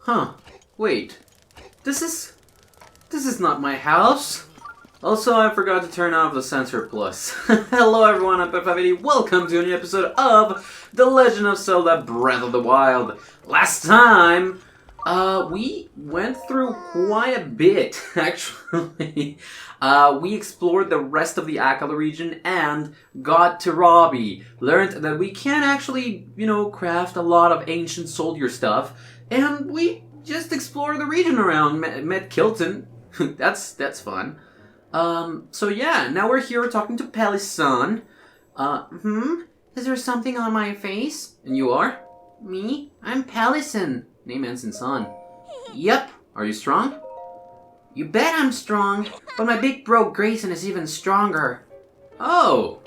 Huh. Wait. This is not my house. Also, I forgot to turn off the Sensor Plus. Hello everyone, I'm Pepavity. Welcome to a new episode of The Legend of Zelda Breath of the Wild. Last time, we went through quite a bit, actually. We explored the rest of the Akala region and got to Robbie. Learned that we can actually, craft a lot of ancient soldier stuff. And we just explored the region around, met Kilton. That's fun. So yeah, now we're here talking to Pelisan. Is there something on my face? And you are? Me? I'm Pelisan. Name ends in son. Yep. Are you strong? You bet I'm strong, but my big bro Grayson is even stronger. Oh.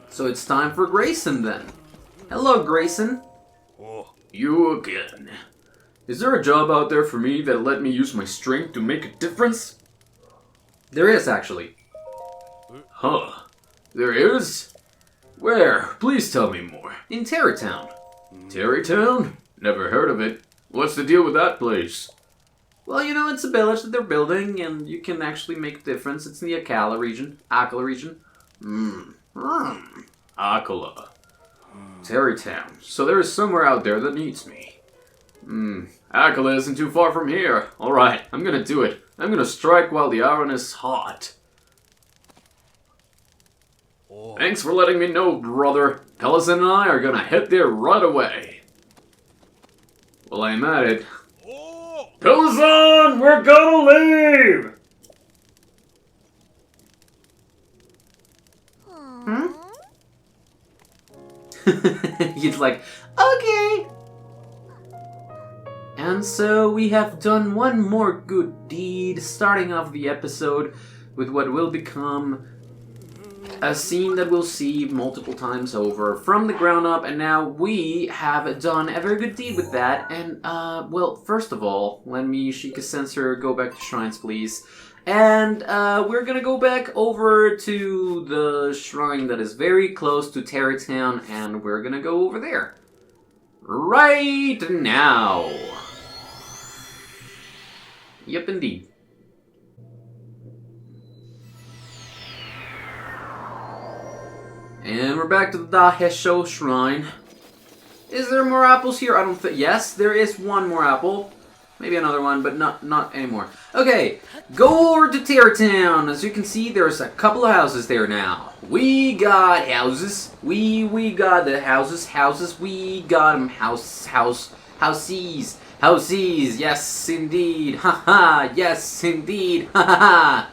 So it's time for Grayson then. Hello, Grayson. Oh, you again. Is there a job out there for me that let me use my strength to make a difference? There is, actually. Huh. There is? Where? Please tell me more. In Terrytown. Terrytown? Never heard of it. What's the deal with that place? Well, it's a village that they're building, and you can actually make a difference. It's in the Akala region. Akala. Terrytown. So there is somewhere out there that needs me. Akala isn't too far from here. Alright, I'm gonna do it. I'm gonna strike while the iron is hot. Oh. Thanks for letting me know, brother. Talus and I are gonna head there right away. Well, I'm at it. Oh. Talus, we're gonna leave! He's like, okay. And so we have done one more good deed, starting off the episode with what will become a scene that we'll see multiple times over from the ground up, and now we have done a very good deed with that. And, well, first of all, let me, Sheikah Sensor, go back to shrines, please. And, we're gonna go back over to the shrine that is very close to Terrytown, and we're gonna go over there. Right now. Yep, indeed. And we're back to the Dahesho Shrine. Is there more apples here? I don't think... Yes, there is one more apple. Maybe another one, but not anymore. Okay, go over to Terrytown. As you can see, there's a couple of houses there now. We got houses. We got the houses. We got them houses. Houses, yes indeed, haha, yes indeed, haha.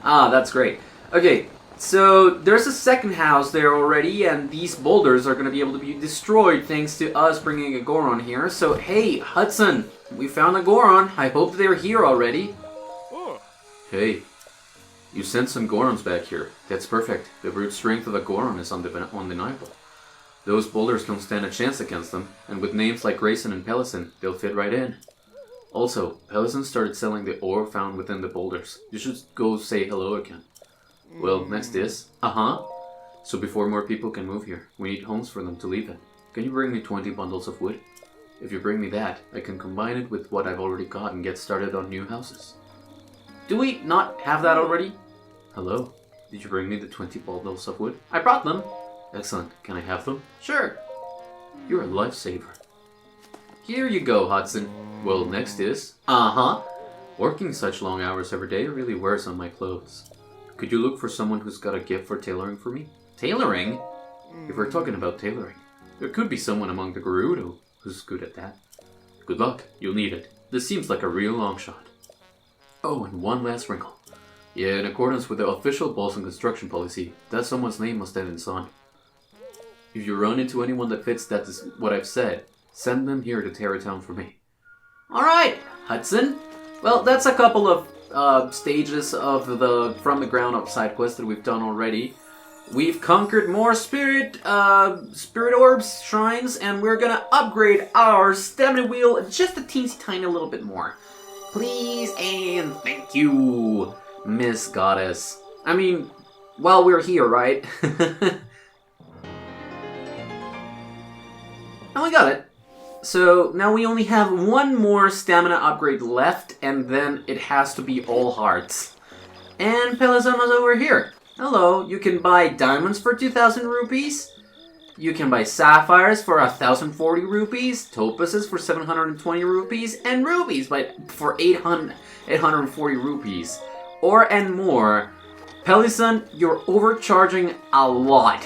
Ah, that's great. Okay, so there's a second house there already, and these boulders are going to be able to be destroyed thanks to us bringing a Goron here. So, hey, Hudson, we found a Goron. I hope they're here already. Oh. Hey, you sent some Gorons back here. That's perfect. The brute strength of a Goron is undeniable. Those boulders don't stand a chance against them, and with names like Grayson and Pelisan, they'll fit right in. Also, Pelisan started selling the ore found within the boulders. You should go say hello again. Well, next is... So before more people can move here, we need homes for them to live in. Can you bring me 20 bundles of wood? If you bring me that, I can combine it with what I've already got and get started on new houses. Do we not have that already? Hello? Did you bring me the 20 bundles of wood? I brought them! Excellent. Can I have them? Sure. You're a lifesaver. Here you go, Hudson. Well, next is... Working such long hours every day really wears on my clothes. Could you look for someone who's got a gift for tailoring for me? Tailoring? If we're talking about tailoring, there could be someone among the Gerudo who's good at that. Good luck. You'll need it. This seems like a real long shot. Oh, and one last wrinkle. Yeah, in accordance with the official Balsan construction policy, that someone's name must end in son. If you run into anyone that fits that is what I've said, send them here to Terrytown for me. Alright, Hudson. Well, that's a couple of stages of the From the Ground Up side quest that we've done already. We've conquered more spirit orbs, shrines, and we're gonna upgrade our stamina wheel just a teensy tiny little bit more. Please and thank you, Miss Goddess. I mean, while we're here, right? And we got it. So now we only have one more stamina upgrade left, and then it has to be all hearts. And Pelazama's over here. Hello, you can buy diamonds for 2,000 rupees. You can buy sapphires for 1,040 rupees, topazes for 720 rupees, and rubies for 840 rupees. And more. Pelizan, you're overcharging a lot.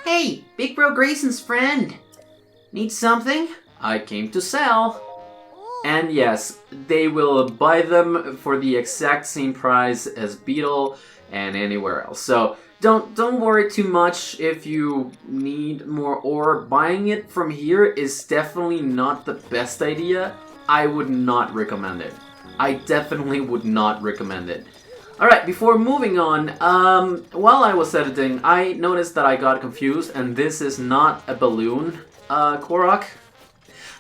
Hey, Big Bro Grayson's friend. Need something? I came to sell. And yes, they will buy them for the exact same price as Beetle and anywhere else. So don't worry too much if you need more ore. Buying it from here is definitely not the best idea. I would not recommend it. I definitely would not recommend it. Alright, before moving on, while I was editing, I noticed that I got confused, and this is not a balloon, Korok.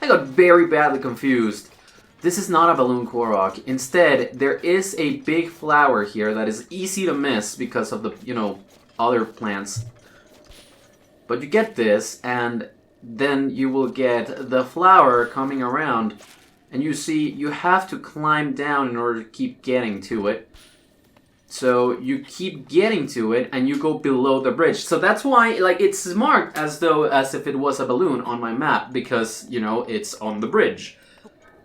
I got very badly confused. This is not a balloon Korok. Instead, there is a big flower here that is easy to miss because of the, other plants. But you get this, and then you will get the flower coming around, and you see, you have to climb down in order to keep getting to it. So you keep getting to it, and you go below the bridge. So that's why, it's marked as if it was a balloon on my map, because, it's on the bridge.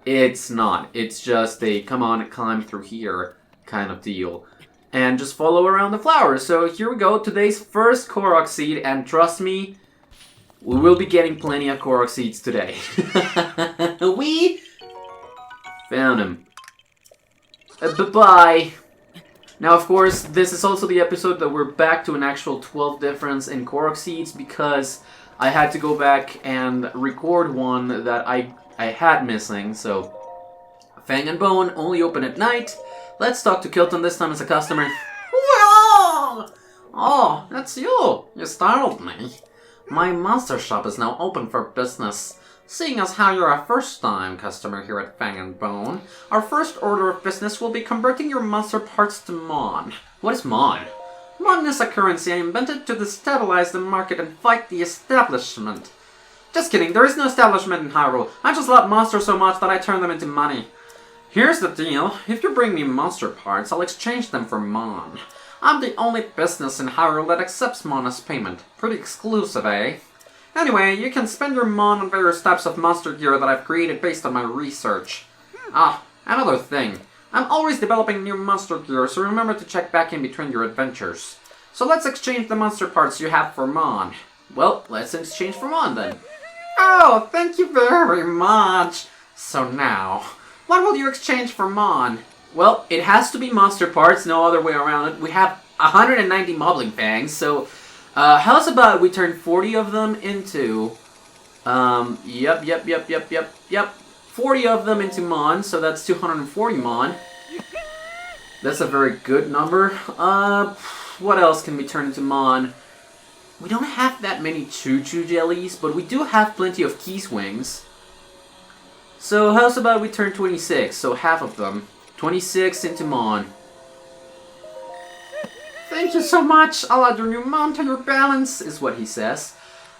It's not. It's just a, come on, climb through here kind of deal. And just follow around the flowers. So here we go, today's first Korok Seed, and trust me, we will be getting plenty of Korok Seeds today. We found him. Bye-bye. Now, of course, this is also the episode that we're back to an actual 12 difference in Korok Seeds, because I had to go back and record one that I had missing, so Fang and Bone only open at night. Let's talk to Kilton this time as a customer. Oh, that's you. You startled me. My monster shop is now open for business. Seeing as how you're a first-time customer here at Fang and Bone, our first order of business will be converting your monster parts to Mon. What is Mon? Mon is a currency I invented to destabilize the market and fight the establishment. Just kidding, there is no establishment in Hyrule. I just love monsters so much that I turn them into money. Here's the deal. If you bring me monster parts, I'll exchange them for Mon. I'm the only business in Hyrule that accepts Mon as payment. Pretty exclusive, eh? Anyway, you can spend your Mon on various types of monster gear that I've created based on my research. Ah, another thing. I'm always developing new monster gear, so remember to check back in between your adventures. So let's exchange the monster parts you have for Mon. Well, let's exchange for Mon then. Oh, thank you very much. So now, what will you exchange for Mon? Well, it has to be monster parts, no other way around it. We have 190 Moblin Fangs, so how's about we turn 40 of them into, 40 of them into Mon, so that's 240 Mon. That's a very good number. What else can we turn into Mon? We don't have that many choo-choo jellies, but we do have plenty of key swings. So how's about we turn 26, so half of them. 26 into Mon. Thank you so much, I'll add your new Mon to your balance, is what he says.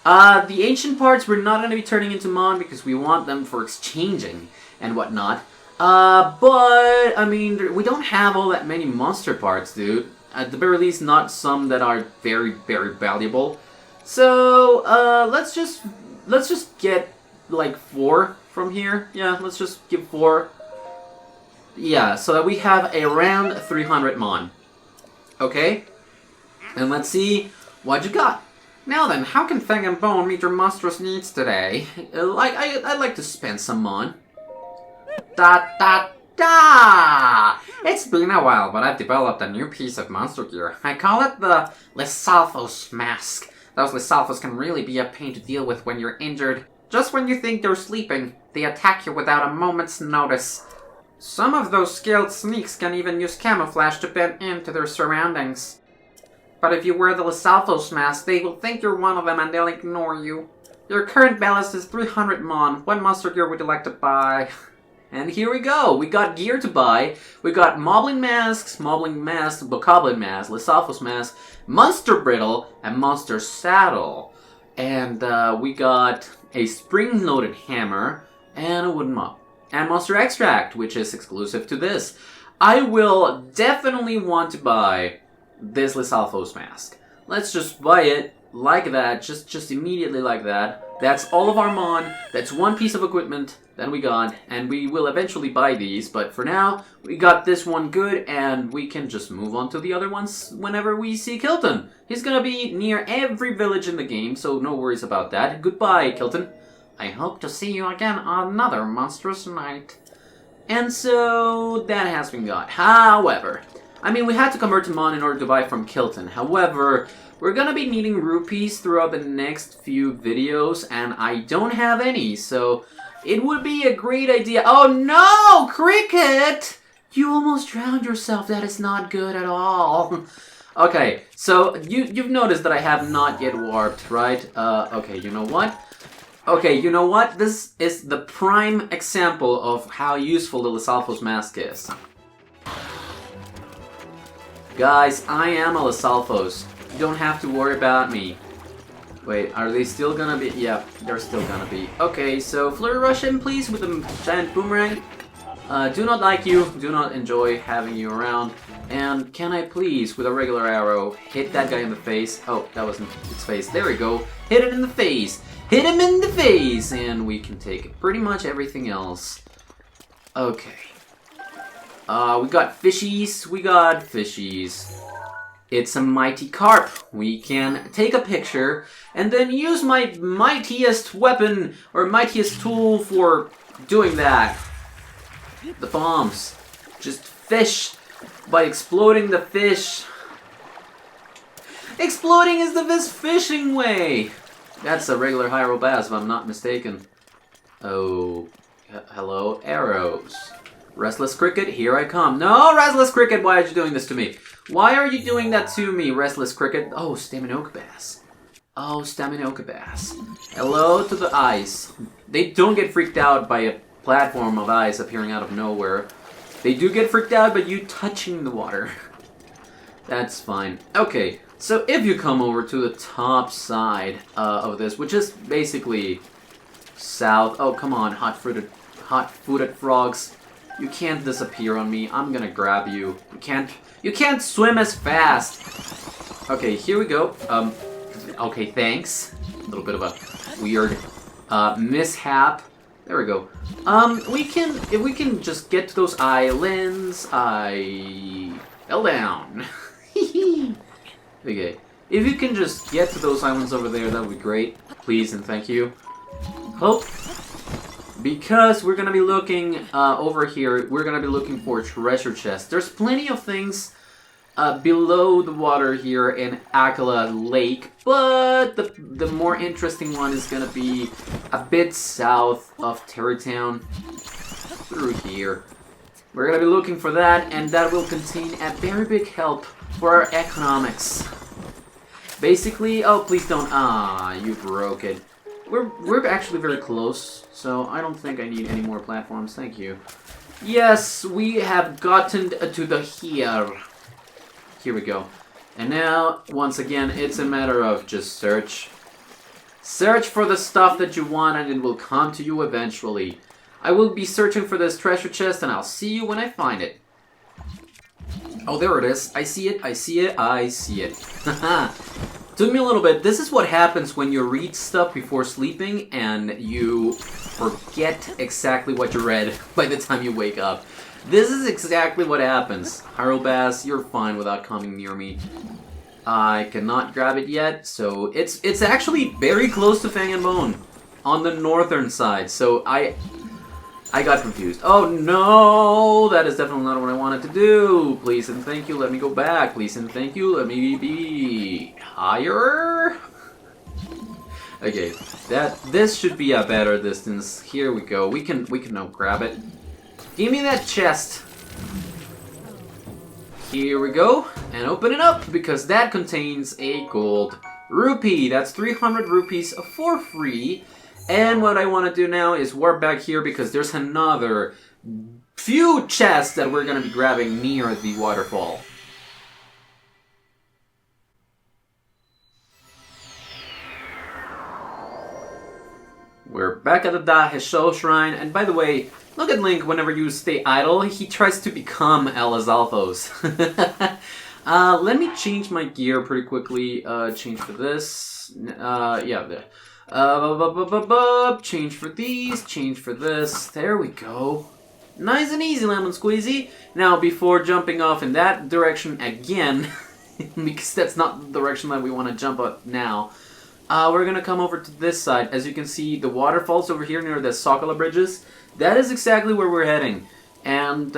The ancient parts we're not going to be turning into Mon because we want them for exchanging and whatnot. But, I mean, we don't have all that many monster parts, dude. At the very least, not some that are very, very valuable. So, let's just get, like, 4 from here. Yeah, let's just give 4. Yeah, so that we have around 300 Mon. Okay? And let's see what you got. Now then, how can Fang and Bone meet your monstrous needs today? I'd like to spend some Mon. Da! It's been a while, but I've developed a new piece of monster gear. I call it the Lizalfos mask. Those Lizalfos can really be a pain to deal with when you're injured. Just when you think they're sleeping, they attack you without a moment's notice. Some of those scaled sneaks can even use camouflage to blend into their surroundings. But if you wear the Lizalfos mask, they will think you're one of them and they'll ignore you. Your current balance is 300 Mon. What monster gear would you like to buy? And here we go. We got gear to buy. We got Moblin masks, Bokoblin mask, Lizalfos mask, Monster Brittle, and Monster Saddle. And we got a spring-loaded hammer, and a wooden mop. And monster extract, which is exclusive to this. I will definitely want to buy this Lizalfos mask. Let's just buy it like that, just immediately like that. That's all of our mon, that's one piece of equipment that we got, and we will eventually buy these, but for now, we got this one good, and we can just move on to the other ones whenever we see Kilton. He's gonna be near every village in the game, so no worries about that. Goodbye, Kilton. I hope to see you again another monstrous night. And so, that has been got. However, I mean, we had to convert to Mon in order to buy from Kilton. However, we're gonna be needing rupees throughout the next few videos, and I don't have any, so it would be a great idea. Oh no, Cricket! You almost drowned yourself. That is not good at all. Okay, so you've noticed that I have not yet warped, right? Okay, you know what? Okay, you know what? This is the prime example of how useful the Lizalfos mask is. Guys, I am a Lizalfos. You don't have to worry about me. Wait, are they still gonna be? Yeah, they're still gonna be. Okay, so Flurry Rush in, please, with the giant boomerang. Do not like you, do not enjoy having you around. And can I please, with a regular arrow, hit that guy in the face? Oh, that wasn't its face. There we go. Hit it in the face. Hit him in the face! And we can take pretty much everything else. Okay. We got fishies. We got fishies. It's a mighty carp. We can take a picture and then use my mightiest weapon or mightiest tool for doing that. The bombs. Just fish by exploding the fish. Exploding is the best fishing way. That's a regular Hyrule Bass, if I'm not mistaken. Oh, hello, arrows. Restless Cricket, here I come. No, Restless Cricket, why are you doing this to me? Why are you doing that to me, Restless Cricket? Oh, Staminoka Bass. Oh, Staminoka Bass. Hello to the ice. They don't get freaked out by a platform of ice appearing out of nowhere. They do get freaked out by you touching the water. That's fine. Okay, so if you come over to the top side of this, which is basically south. Oh, come on, hot-footed frogs. You can't disappear on me. I'm gonna grab you. You can't swim as fast. Okay, here we go. Okay, thanks. A little bit of a weird mishap. There we go. If we can just get to those islands. I fell down. Okay. If you can just get to those islands over there, that would be great. Please and thank you. Hope. Because we're gonna be looking over here, we're gonna be looking for treasure chests. There's plenty of things below the water here in Akala Lake, but the more interesting one is gonna be a bit south of Terrytown, through here. We're gonna be looking for that, and that will contain a very big help for our economics. Basically, oh please don't, you broke it. We're actually very close, so I don't think I need any more platforms, thank you. Yes, we have gotten to the here. Here we go. And now, once again, it's a matter of just search. Search for the stuff that you want and it will come to you eventually. I will be searching for this treasure chest and I'll see you when I find it. Oh, there it is. I see it, I see it, I see it. Haha. Took me a little bit. This is what happens when you read stuff before sleeping and you forget exactly what you read by the time you wake up. This is exactly what happens. Hyrule Bass, you're fine without coming near me. I cannot grab it yet, so it's actually very close to Fang and Bone on the northern side. So I got confused. Oh no, that is definitely not what I wanted to do. Please and thank you, let me go back. Please and thank you, let me be higher. Okay, this should be a better distance. Here we go. We can now grab it. Give me that chest. Here we go, and open it up because that contains a gold rupee. That's 300 rupees for free. And what I want to do now is warp back here because there's another few chests that we're going to be grabbing near the waterfall. We're back at the Naga Shrine, and by the way, look at Link whenever you stay idle, he tries to become Lizalfos. Let me change my gear pretty quickly. Change for this. Yeah, there. Change for these, change for this. There we go. Nice and easy, lemon squeezy. Now, before jumping off in that direction again, because that's not the direction that we want to jump up now, we're going to come over to this side. As you can see, the waterfalls over here near the Sokola bridges. That is exactly where we're heading. And,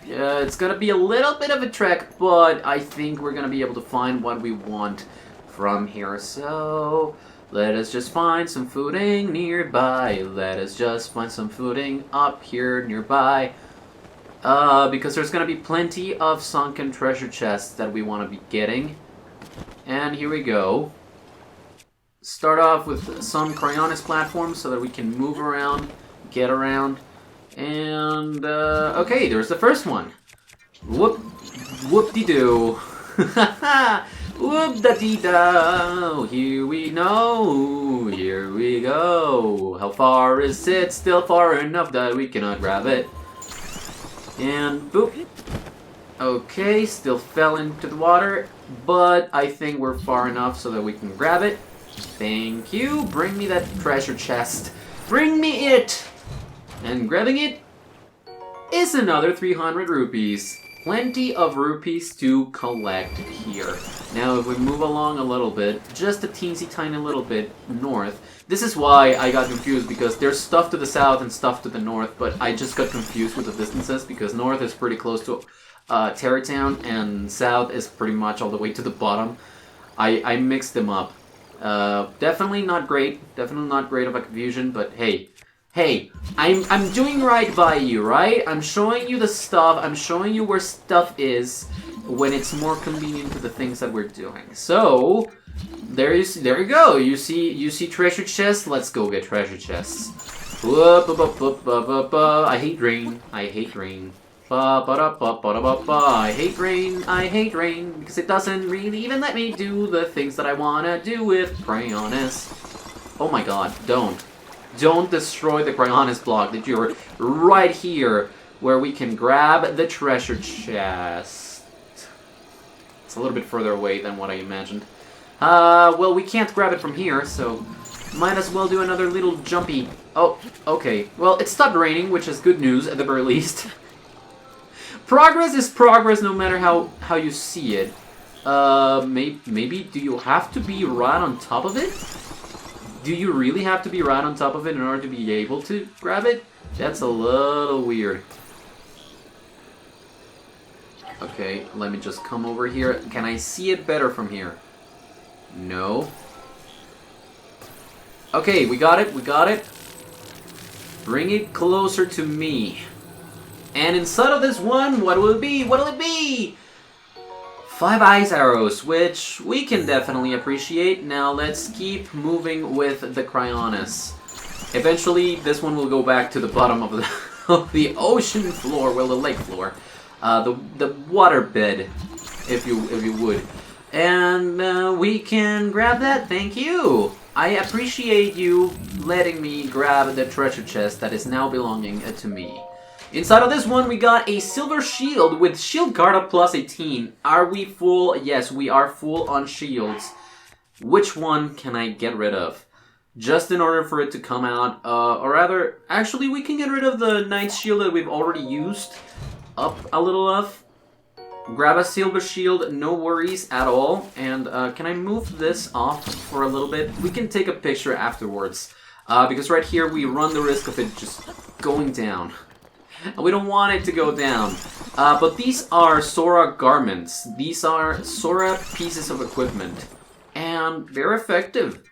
it's going to be a little bit of a trek, but I think we're going to be able to find what we want from here. So, let us just find some footing nearby. Let us just find some footing up here nearby. Because there's going to be plenty of sunken treasure chests that we want to be getting. And here we go. Start off with some Cryonis platforms so that we can move around, get around. And, okay, there's the first one. Whoop-de-doo. Whoop-da-dee-da. Here we know. Here we go. How far is it? Still far enough that we cannot grab it. And boop. Okay, still fell into the water, but I think we're far enough so that we can grab it. Thank you. Bring me that treasure chest. Bring me it! And grabbing it is another 300 rupees. Plenty of rupees to collect here. Now, if we move along a little bit, just a teensy tiny little bit north. This is why I got confused, because there's stuff to the south and stuff to the north, but I just got confused with the distances, because north is pretty close to Tarrytown, and south is pretty much all the way to the bottom. I mixed them up. Definitely not great. Definitely not great of a confusion, but hey. Hey, I'm doing right by you, right? I'm showing you the stuff. I'm showing you where stuff is when it's more convenient to the things that we're doing. So, there you go. You see treasure chests? Let's go get treasure chests. I hate rain. I hate rain. I hate rain. I hate rain because it doesn't really even let me do the things that I wanna do with Cryonis. Oh my god, don't. Don't destroy the Cryonis block that you're right here where we can grab the treasure chest. It's a little bit further away than what I imagined. Well, we can't grab it from here, so might as well do another little jumpy. Oh, okay. Well, it stopped raining, which is good news at the very least. Progress is progress no matter how you see it. Maybe do you have to be right on top of it? Do you really have to be right on top of it in order to be able to grab it? That's a little weird. Okay, let me just come over here. Can I see it better from here? No. Okay, we got it, we got it. Bring it closer to me. And inside of this one, what will it be? What will it be? 5 ice arrows, which we can definitely appreciate. Now let's keep moving with the Cryonis. Eventually, this one will go back to the bottom of the ocean floor, well, the lake floor, the water bed, if you would. And we can grab that. Thank you. I appreciate you letting me grab the treasure chest that is now belonging to me. Inside of this one, we got a silver shield with shield guard up plus 18. Are we full? Yes, we are full on shields. Which one can I get rid of? Just in order for it to come out, or rather, actually we can get rid of the knight's shield that we've already used up a little of. Grab a silver shield, no worries at all. And can I move this off for a little bit? We can take a picture afterwards, because right here we run the risk of it just going down. And we don't want it to go down. But these are Sora garments. These are Sora pieces of equipment. And they're effective.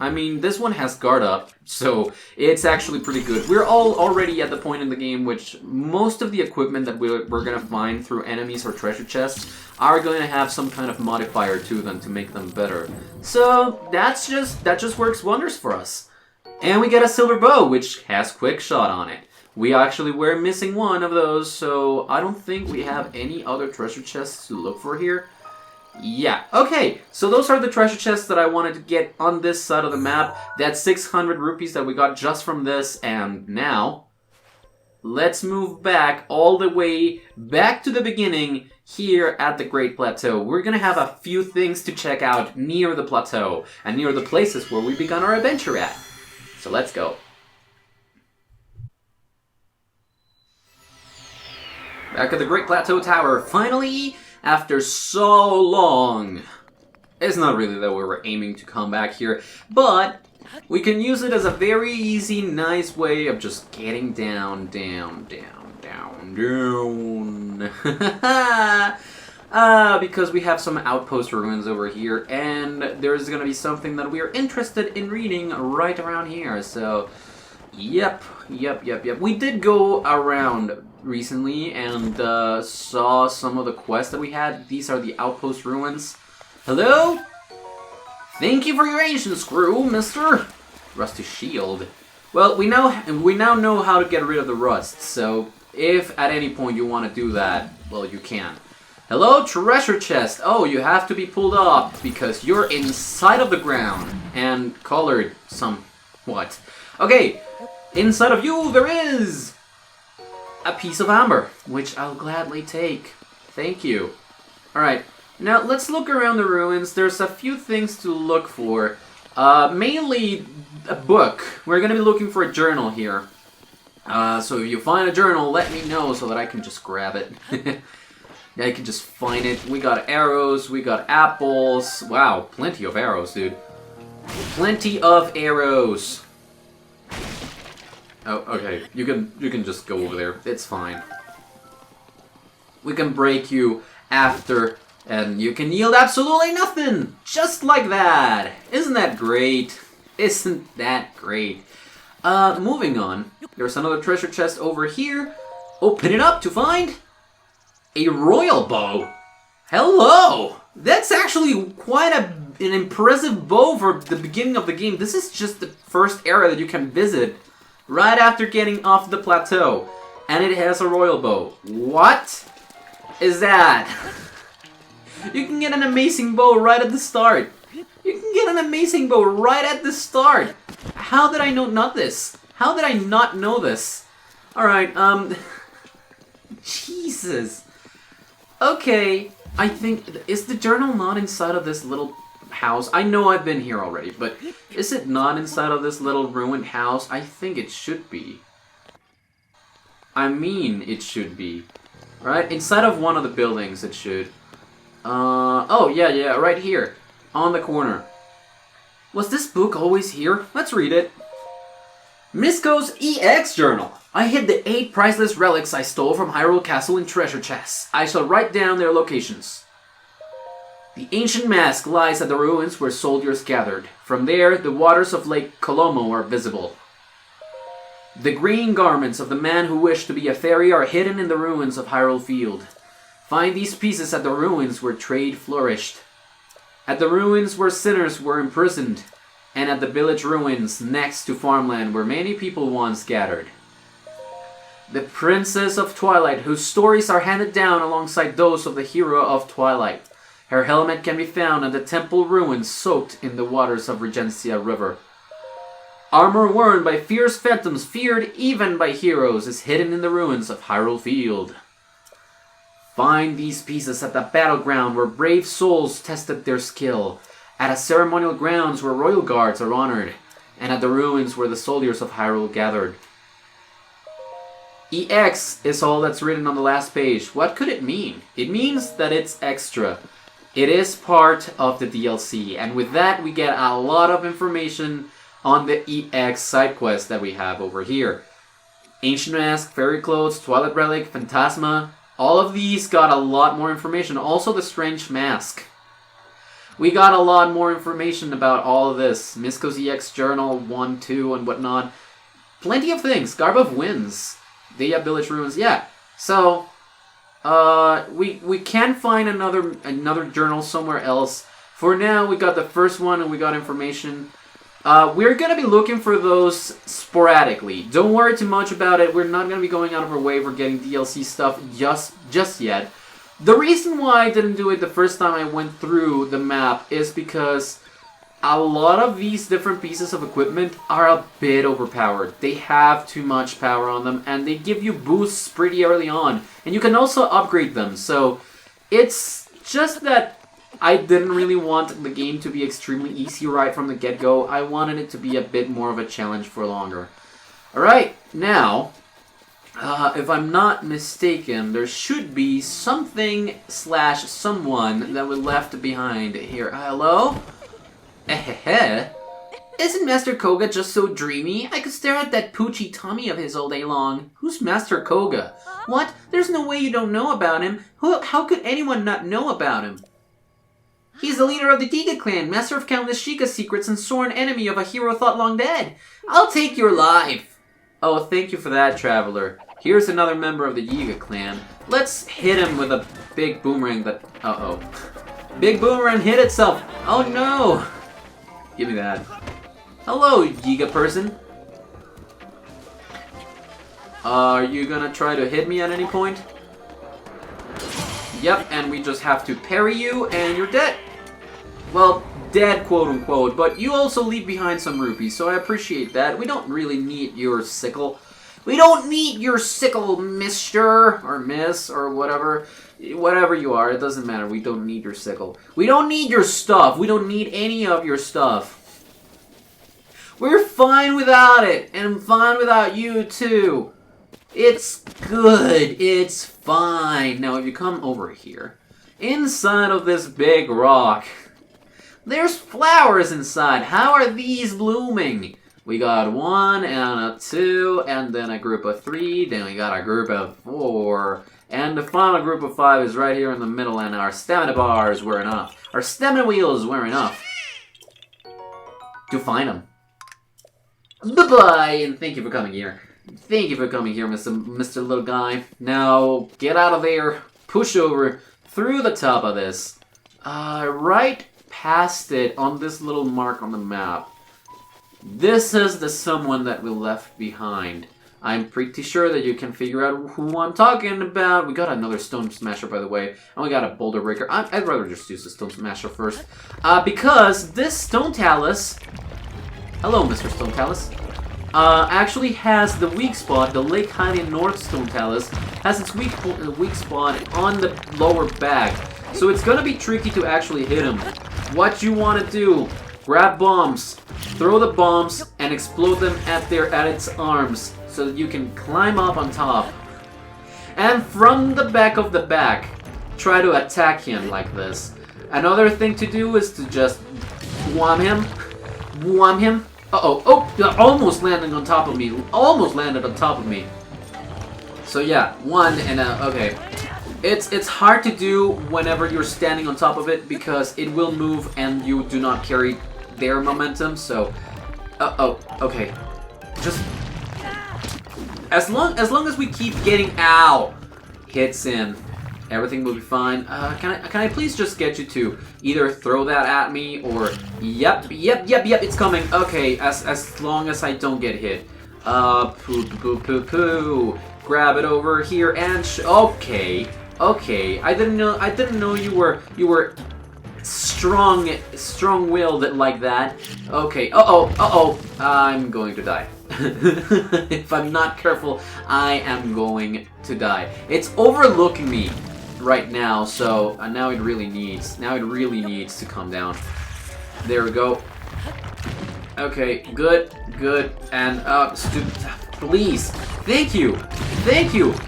I mean, this one has guard up, so it's actually pretty good. We're already at the point in the game which most of the equipment that we're going to find through enemies or treasure chests are going to have some kind of modifier to them to make them better. So that just works wonders for us. And we get a silver bow, which has quick shot on it. We actually were missing one of those, so I don't think we have any other treasure chests to look for here. Yeah, okay, so those are the treasure chests that I wanted to get on this side of the map. That's 600 rupees that we got just from this, and now let's move back all the way back to the beginning here at the Great Plateau. We're gonna have a few things to check out near the plateau and near the places where we began our adventure at. So let's go. Back at the Great Plateau Tower, finally, after so long. It's not really that we were aiming to come back here, but we can use it as a very easy, nice way of just getting down, down, down, down, down. Because we have some outpost ruins over here, and there's gonna be something that we are interested in reading right around here, so yep. We did go around recently and saw some of the quests that we had. These are the outpost ruins. Hello? Thank you for your ancient screw, mister. Rusty shield. Well, we now know how to get rid of the rust, so if at any point you want to do that, well, you can. Hello, treasure chest. Oh, you have to be pulled up because you're inside of the ground and colored somewhat. Okay, inside of you there is a piece of amber, which I'll gladly take. Thank you. Alright, now let's look around the ruins. There's a few things to look for. Mainly a book. We're going to be looking for a journal here. So if you find a journal, let me know so that I can just grab it. I can just find it. We got arrows, we got apples. Wow, plenty of arrows, dude. Plenty of arrows. Oh, okay. You can just go over there. It's fine. We can break you after, and you can yield absolutely nothing! Just like that! Isn't that great? Isn't that great? Moving on. There's another treasure chest over here. Open it up to find a royal bow. Hello! That's actually quite an impressive bow for the beginning of the game. This is just the first area that you can visit right after getting off the plateau. And it has a royal bow. What is that? You can get an amazing bow right at the start. You can get an amazing bow right at the start. How did I not this? How did I not know this? Alright, Jesus. Okay, I think, is the journal not inside of this little house? I know I've been here already, but is it not inside of this little ruined house? I think it should be. I mean, it should be. Right? Inside of one of the buildings, it should. Oh, yeah, right here. On the corner. Was this book always here? Let's read it. Misko's EX Journal. I hid the 8 priceless relics I stole from Hyrule Castle in treasure chests. I shall write down their locations. The ancient mask lies at the ruins where soldiers gathered. From there, the waters of Lake Colomo are visible. The green garments of the man who wished to be a fairy are hidden in the ruins of Hyrule Field. Find these pieces at the ruins where trade flourished. At the ruins where sinners were imprisoned. And at the village ruins next to farmland where many people once gathered. The Princess of Twilight, whose stories are handed down alongside those of the hero of Twilight. Her helmet can be found at the temple ruins soaked in the waters of Regencia River. Armor worn by fierce phantoms, feared even by heroes, is hidden in the ruins of Hyrule Field. Find these pieces at the battleground where brave souls tested their skill, at a ceremonial grounds where royal guards are honored, and at the ruins where the soldiers of Hyrule gathered. EX is all that's written on the last page. What could it mean? It means that it's extra. It is part of the DLC, and with that we get a lot of information on the EX side quest that we have over here. Ancient Mask, Fairy Clothes, Twilight Relic, Phantasma, all of these got a lot more information. Also the Strange Mask. We got a lot more information about all of this. Misko's EX Journal 1, 2, and whatnot. Plenty of things. Garb of Winds. The Village Ruins. Yeah. So, we can find another journal somewhere else. For now, we got the first one and we got information. We're going to be looking for those sporadically. Don't worry too much about it. We're not going to be going out of our way for getting DLC stuff just yet. The reason why I didn't do it the first time I went through the map is because a lot of these different pieces of equipment are a bit overpowered. They have too much power on them, and they give you boosts pretty early on. And you can also upgrade them, so it's just that I didn't really want the game to be extremely easy right from the get-go. I wanted it to be a bit more of a challenge for longer. Alright, now, if I'm not mistaken, there should be something / someone that we left behind here. Hello? Isn't Master Koga just so dreamy? I could stare at that poochy tummy of his all day long. Who's Master Koga? What? There's no way you don't know about him. How could anyone not know about him? He's the leader of the Giga clan, master of countless Sheikah secrets, and sworn enemy of a hero thought long dead. I'll take your life. Oh, thank you for that, traveler. Here's another member of the Giga clan. Let's hit him with a big boomerang that... Uh-oh. Big boomerang hit itself. Oh, no. Give me that. Hello, Giga person. Are you gonna try to hit me at any point? Yep, and we just have to parry you, and you're dead. Well, dead, quote-unquote, but you also leave behind some rupees, so I appreciate that. We don't really need your sickle. We don't need your sickle, mister, or miss, or whatever. Whatever you are, it doesn't matter. We don't need your sickle. We don't need your stuff. We don't need any of your stuff. We're fine without it, and I'm fine without you, too. It's good. It's fine. Now, if you come over here, inside of this big rock, there's flowers inside. How are these blooming? We got 1 and a 2, and then a group of 3, then we got a group of 4, and the final group of 5 is right here in the middle, and our stamina bar is wearing off. Our stamina wheel is wearing off. To find them. Bye-bye, and thank you for coming here. Thank you for coming here, Mr. Little Guy. Now, get out of there, push over, through the top of this. Right past it, on this little mark on the map. This is the someone that we left behind. I'm pretty sure that you can figure out who I'm talking about. We got another Stone Smasher, by the way, and we got a Boulder Breaker. I'd rather just use the Stone Smasher first. Because this Stone Talus... Hello, Mr. Stone Talus. Actually has the weak spot, the Lake Hylia North Stone Talus, has its weak spot on the lower back. So it's gonna be tricky to actually hit him. What you want to do, grab bombs, throw the bombs, and explode them at its arms, so that you can climb up on top. And from the back of the back, try to attack him like this. Another thing to do is to just wham him. Uh-oh, oh, almost landing on top of me. Almost landed on top of me. So yeah, 1 and okay. It's hard to do whenever you're standing on top of it because it will move and you do not carry their momentum, so... okay. Just... As long as we keep getting, hits in, everything will be fine. Can I please just get you to either throw that at me or... Yep, it's coming. Okay, as long as I don't get hit. Poo. Grab it over here and okay. I didn't know you were strong-willed like that. Okay. Uh-oh. I'm going to die. If I'm not careful, I am going to die. It's overlooking me right now, so now it really needs to come down. There we go. Okay, good, and please, thank you.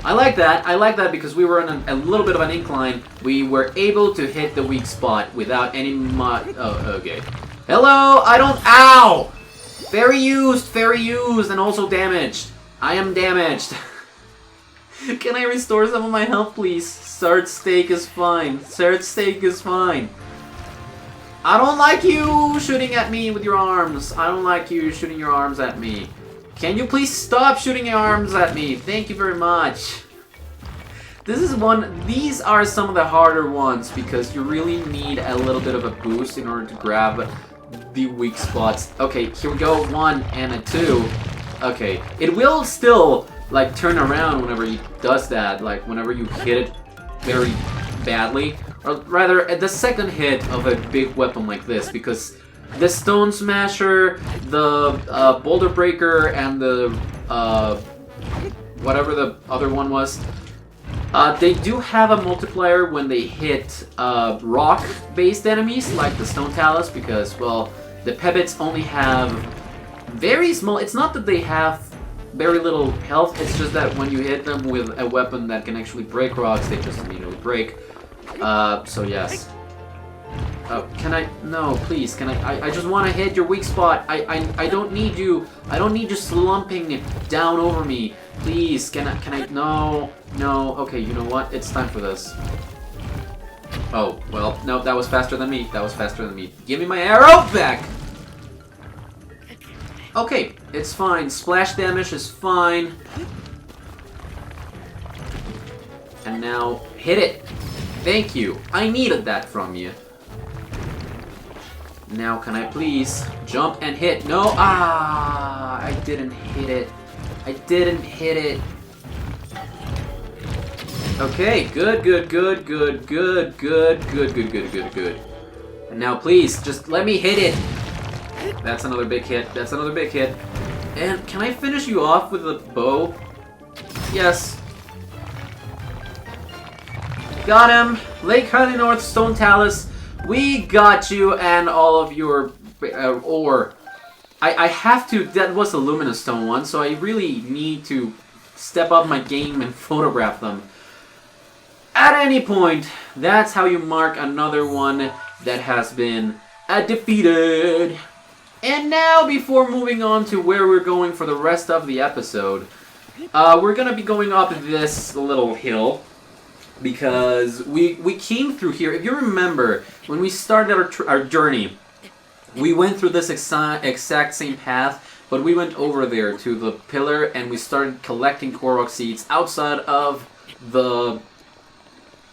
I like that because we were on a little bit of an incline. We were able to hit the weak spot without any okay. Hello, ow! Very used, and also damaged. I am damaged. Can I restore some of my health, please? Third steak is fine. I don't like you shooting at me with your arms. I don't like you shooting your arms at me. Can you please stop shooting your arms at me? Thank you very much. These are some of the harder ones because you really need a little bit of a boost in order to grab the weak spots. Okay, here we go. 1 and a 2. Okay, it will still like turn around whenever he does that. Like whenever you hit it very badly. Or rather, at the second hit of a big weapon like this, because the Stone Smasher, the Boulder Breaker, and the whatever the other one was, they do have a multiplier when they hit rock-based enemies, like the Stone Talus, because, well, the Pebbits only have very small... It's not that they have very little health, it's just that when you hit them with a weapon that can actually break rocks, they just immediately break. So yes. Oh, can I... No, please, can I just want to hit your weak spot. I don't need you. I don't need you slumping down over me. Please, can I... No. Okay, you know what? It's time for this. Oh, well, no, that was faster than me. That was faster than me. Give me my arrow back! Okay, it's fine. Splash damage is fine. And now, hit it! Thank you. I needed that from you. Now, can I please jump and hit? No! Ah! I didn't hit it. I didn't hit it. Okay, good. And now, please, just let me hit it. That's another big hit. That's another big hit. And can I finish you off with a bow? Yes. Got him! Lake Hylia North, Stone Talus. We got you and all of your ore. I have to... That was a Luminous Stone one, so I really need to step up my game and photograph them. At any point, that's how you mark another one that has been defeated. And now, before moving on to where we're going for the rest of the episode, we're going to be going up this little hill. Because we came through here. If you remember, when we started our journey, we went through this exact same path, but we went over there to the pillar and we started collecting Korok Seeds outside of the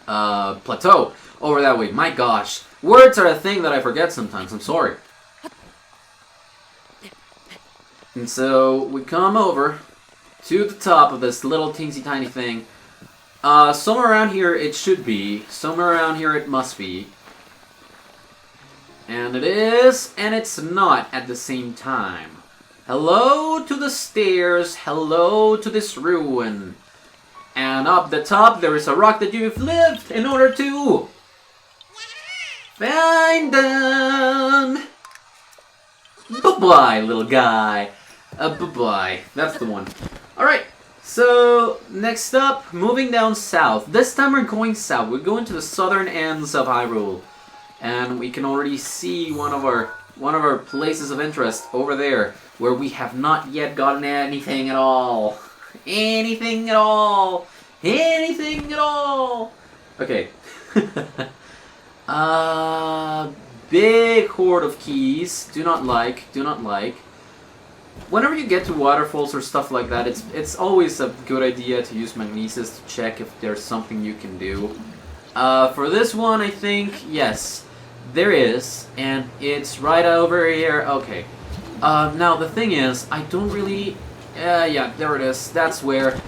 plateau. Over that way. My gosh. Words are a thing that I forget sometimes. I'm sorry. And so we come over to the top of this little teensy tiny thing. Somewhere around here it should be. Somewhere around here it must be. And it is, and it's not at the same time. Hello to the stairs, hello to this ruin. And up the top there is a rock that you've lived in order to find them. Bye-bye, little guy. Bye-bye. That's the one. Alright. So, next up, moving down south. This time we're going south. We're going to the southern ends of Hyrule. And we can already see one of our places of interest over there, where we have not yet gotten anything at all. Anything at all. Anything at all. Okay. Big hoard of keys. Do not like. Whenever you get to waterfalls or stuff like that, it's always a good idea to use magnesis to check if there's something you can do. For this one, I think, yes, there is, and it's right over here. Okay. Now, the thing is, I don't really... yeah, there it is. That's where...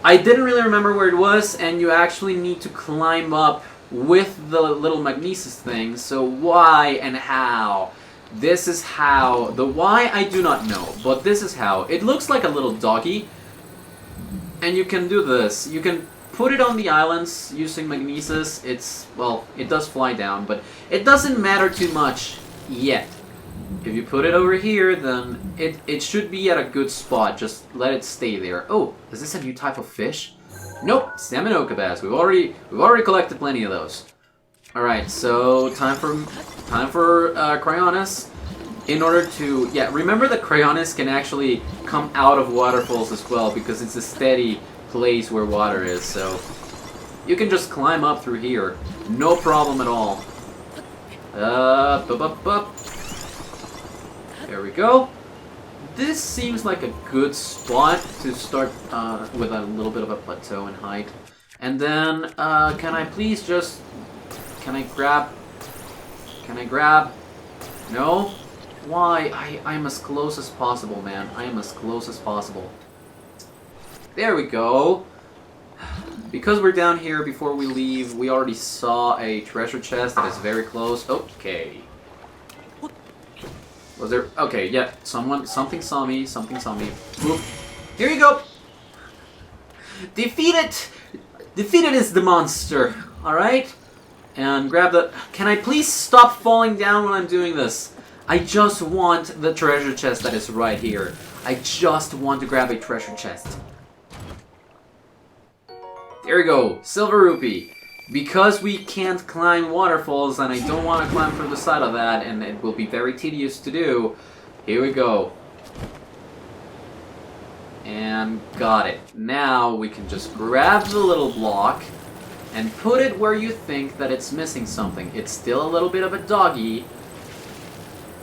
I didn't really remember where it was, and you actually need to climb up with the little magnesis thing, so why and how? This is how. The why I do not know, but this is how. It looks like a little doggy, and you can do this. You can put it on the islands using magnesis. It's, well, it does fly down, but it doesn't matter too much yet. If you put it over here, then it should be at a good spot. Just let it stay there. Oh, is this a new type of fish? Nope, Staminoka bass. We've already collected plenty of those. Alright, so time for Cryonis. In order to... Yeah, remember that Cryonis can actually come out of waterfalls as well, because it's a steady place where water is, so... You can just climb up through here. No problem at all. Up. There we go. This seems like a good spot to start with a little bit of a plateau in height. And then, can I please just... Can I grab? No? Why? I'm as close as possible, man. I am as close as possible. There we go. Because we're down here, before we leave, we already saw a treasure chest that is very close. Okay. Was there... Okay, yeah. Something saw me. Something saw me. Boop. Here you go! Defeat it! Defeat it is the monster. Alright? And grab the... Can I please stop falling down when I'm doing this? I just want the treasure chest that is right here. I just want to grab a treasure chest. There we go. Silver rupee. Because we can't climb waterfalls, and I don't want to climb from the side of that, and it will be very tedious to do, here we go. And got it. Now we can just grab the little block and put it where you think that it's missing something. It's still a little bit of a doggy,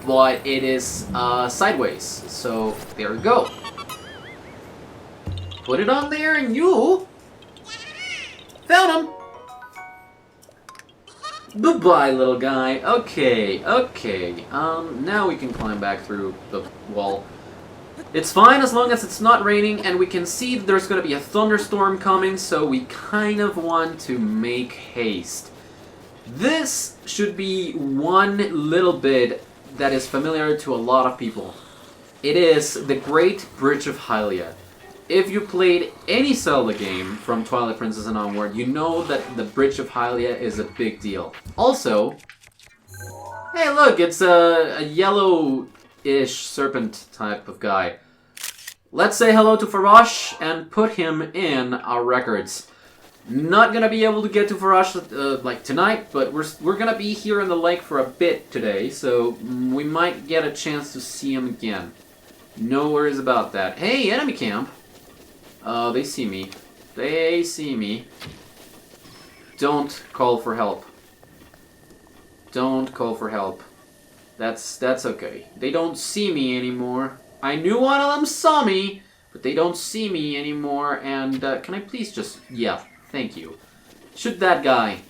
but it is sideways. So there we go. Put it on there and you found him. Goodbye, little guy. Okay, okay. Now we can climb back through the wall. It's fine as long as it's not raining, and we can see that there's going to be a thunderstorm coming, so we kind of want to make haste. This should be one little bit that is familiar to a lot of people. It is the Great Bridge of Hylia. If you played any Zelda game from Twilight Princess and onward, you know that the Bridge of Hylia is a big deal. Also, hey look, it's a yellow-ish serpent type of guy. Let's say hello to Farosh and put him in our records. Not gonna be able to get to Farosh like tonight, but we're gonna be here in the lake for a bit today, so we might get a chance to see him again. No worries about that. Hey, enemy camp! They see me. They see me. Don't call for help. Don't call for help. That's okay. They don't see me anymore. I knew one of them saw me, but they don't see me anymore, and can I please just... Yeah, thank you. Shoot that guy.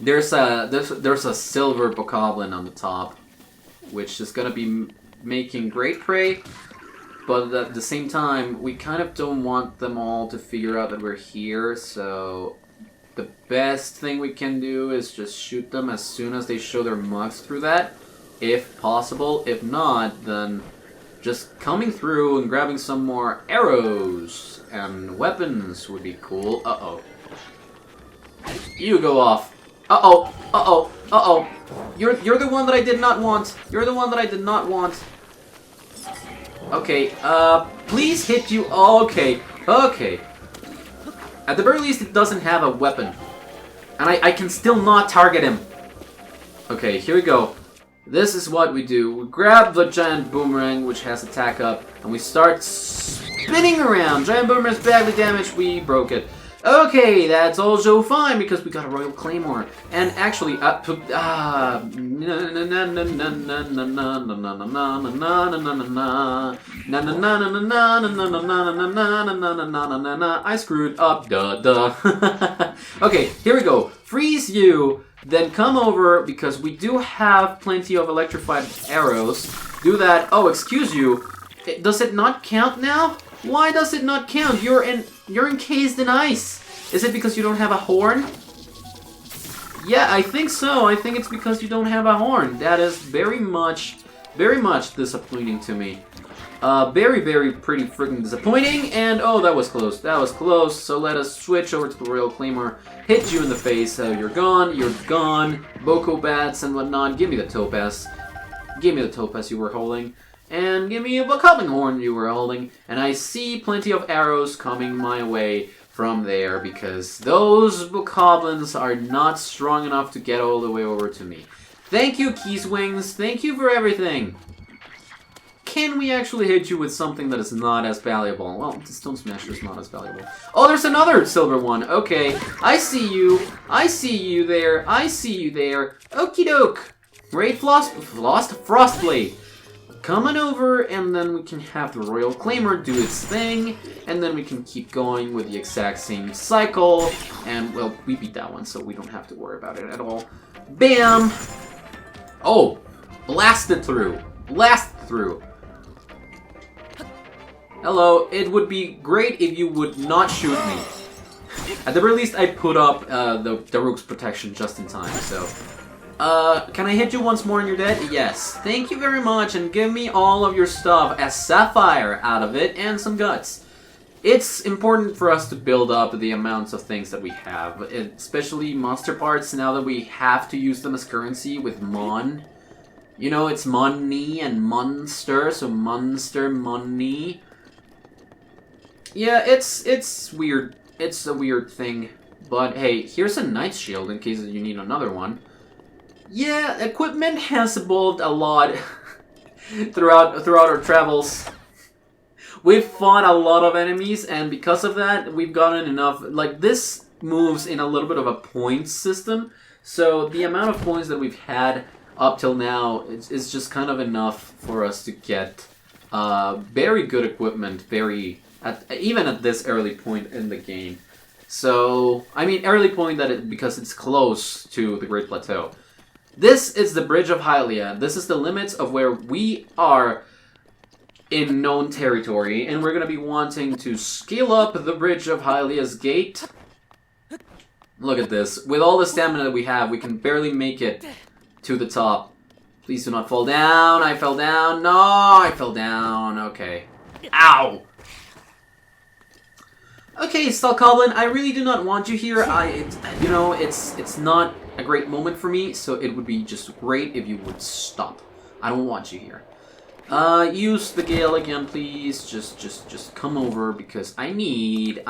There's a silver Bokoblin on the top, which is gonna be making great prey. But at the same time, we kind of don't want them all to figure out that we're here, so the best thing we can do is just shoot them as soon as they show their mugs through that, if possible. If not, then just coming through and grabbing some more arrows and weapons would be cool. Uh-oh. You go off. Uh-oh, uh-oh, uh-oh. You're the one that I did not want. You're the one that I did not want. Okay, please hit you. Okay, okay. At the very least, it doesn't have a weapon. And I can still not target him. Okay, here we go. This is what we do. We grab the giant boomerang, which has attack up, and we start spinning around. Giant boomerang is badly damaged. We broke it. Okay, that's also fine because we got a Royal Claymore. And actually, I screwed up. Duh. Okay, here we go. Freeze you. Then come over because we do have plenty of electrified arrows. Do that. Oh, excuse you. Does it not count now? Why does it not count? You're encased in ice. Is it because you don't have a horn? Yeah, I think so. I think it's because you don't have a horn. That is very much disappointing to me. Very pretty freaking disappointing. And oh, that was close. That was close. So let us switch over to the Royal Claymore. Hit you in the face. So you're gone. You're gone. Boko bats and whatnot. Give me the topaz. Give me the topaz you were holding. And give me a Bokoblin horn you were holding. And I see plenty of arrows coming my way from there because those Bokoblins are not strong enough to get all the way over to me. Thank you, Keyswings. Thank you for everything. Can we actually hit you with something that is not as valuable? Well, the Stone Smasher is not as valuable. Oh, there's another silver one. Okay, I see you. I see you there. I see you there. Okie doke. Great Frostblade. Come on over, and then we can have the Royal Claymore do its thing, and then we can keep going with the exact same cycle, and, well, we beat that one, so we don't have to worry about it at all. Bam! Oh! Blasted through! Blast through! Hello, it would be great if you would not shoot me. At the very least, I put up the rook's protection just in time, so... can I hit you once more and you're dead? Yes. Thank you very much, and give me all of your stuff as sapphire out of it, and some guts. It's important for us to build up the amounts of things that we have, especially monster parts, now that we have to use them as currency with Mon. You know, it's money and monster, so monster money. Yeah, it's weird. It's a weird thing. But hey, here's a Knight's Shield in case you need another one. Yeah, equipment has evolved a lot throughout our travels. We've fought a lot of enemies, and because of that, we've gotten enough... Like, this moves in a little bit of a points system, so the amount of points that we've had up till now is just kind of enough for us to get very good equipment, even at this early point in the game. So, I mean, early point because it's close to the Great Plateau. This is the Bridge of Hylia. This is the limits of where we are in known territory, and we're going to be wanting to scale up the Bridge of Hylia's gate. Look at this. With all the stamina that we have, we can barely make it to the top. Please do not fall down. I fell down. No, I fell down. Okay. Ow! Okay, Bokoblin, I really do not want you here. You know, it's not a great moment for me, so it would be just great if you would stop. I don't want you here. Use the Gale again, please. Just come over because I need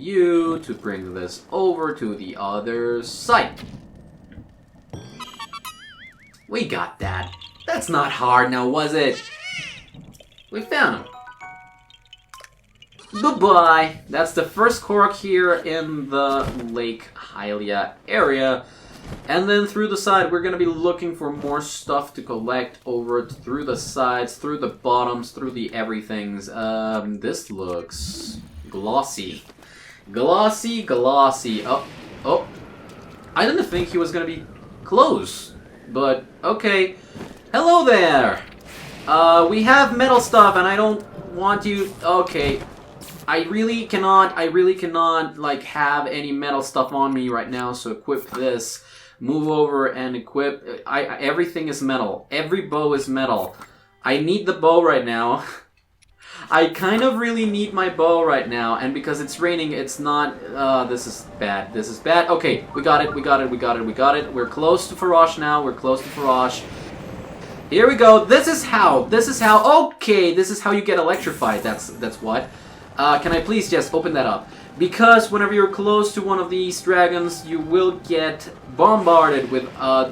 you to bring this over to the other side. We got that. That's not hard now, was it? We found him. Goodbye. That's the first Korok here in the Lake Hylia area. And then through the side, we're going to be looking for more stuff to collect over through the sides, through the bottoms, through the everythings. This looks glossy. Glossy, glossy. Oh. I didn't think he was going to be close. But, okay. Hello there. We have metal stuff and I don't want you... Okay. I really cannot, like, have any metal stuff on me right now, so equip this. Move over and equip... everything is metal. Every bow is metal. I need the bow right now. I kind of really need my bow right now, and because it's raining, it's not... this is bad. This is bad. Okay, we got it. We're close to Farosh now. We're close to Farosh. Here we go. This is how. Okay, this is how you get electrified. That's what. Can I please just open that up? Because whenever you're close to one of these dragons, you will get bombarded with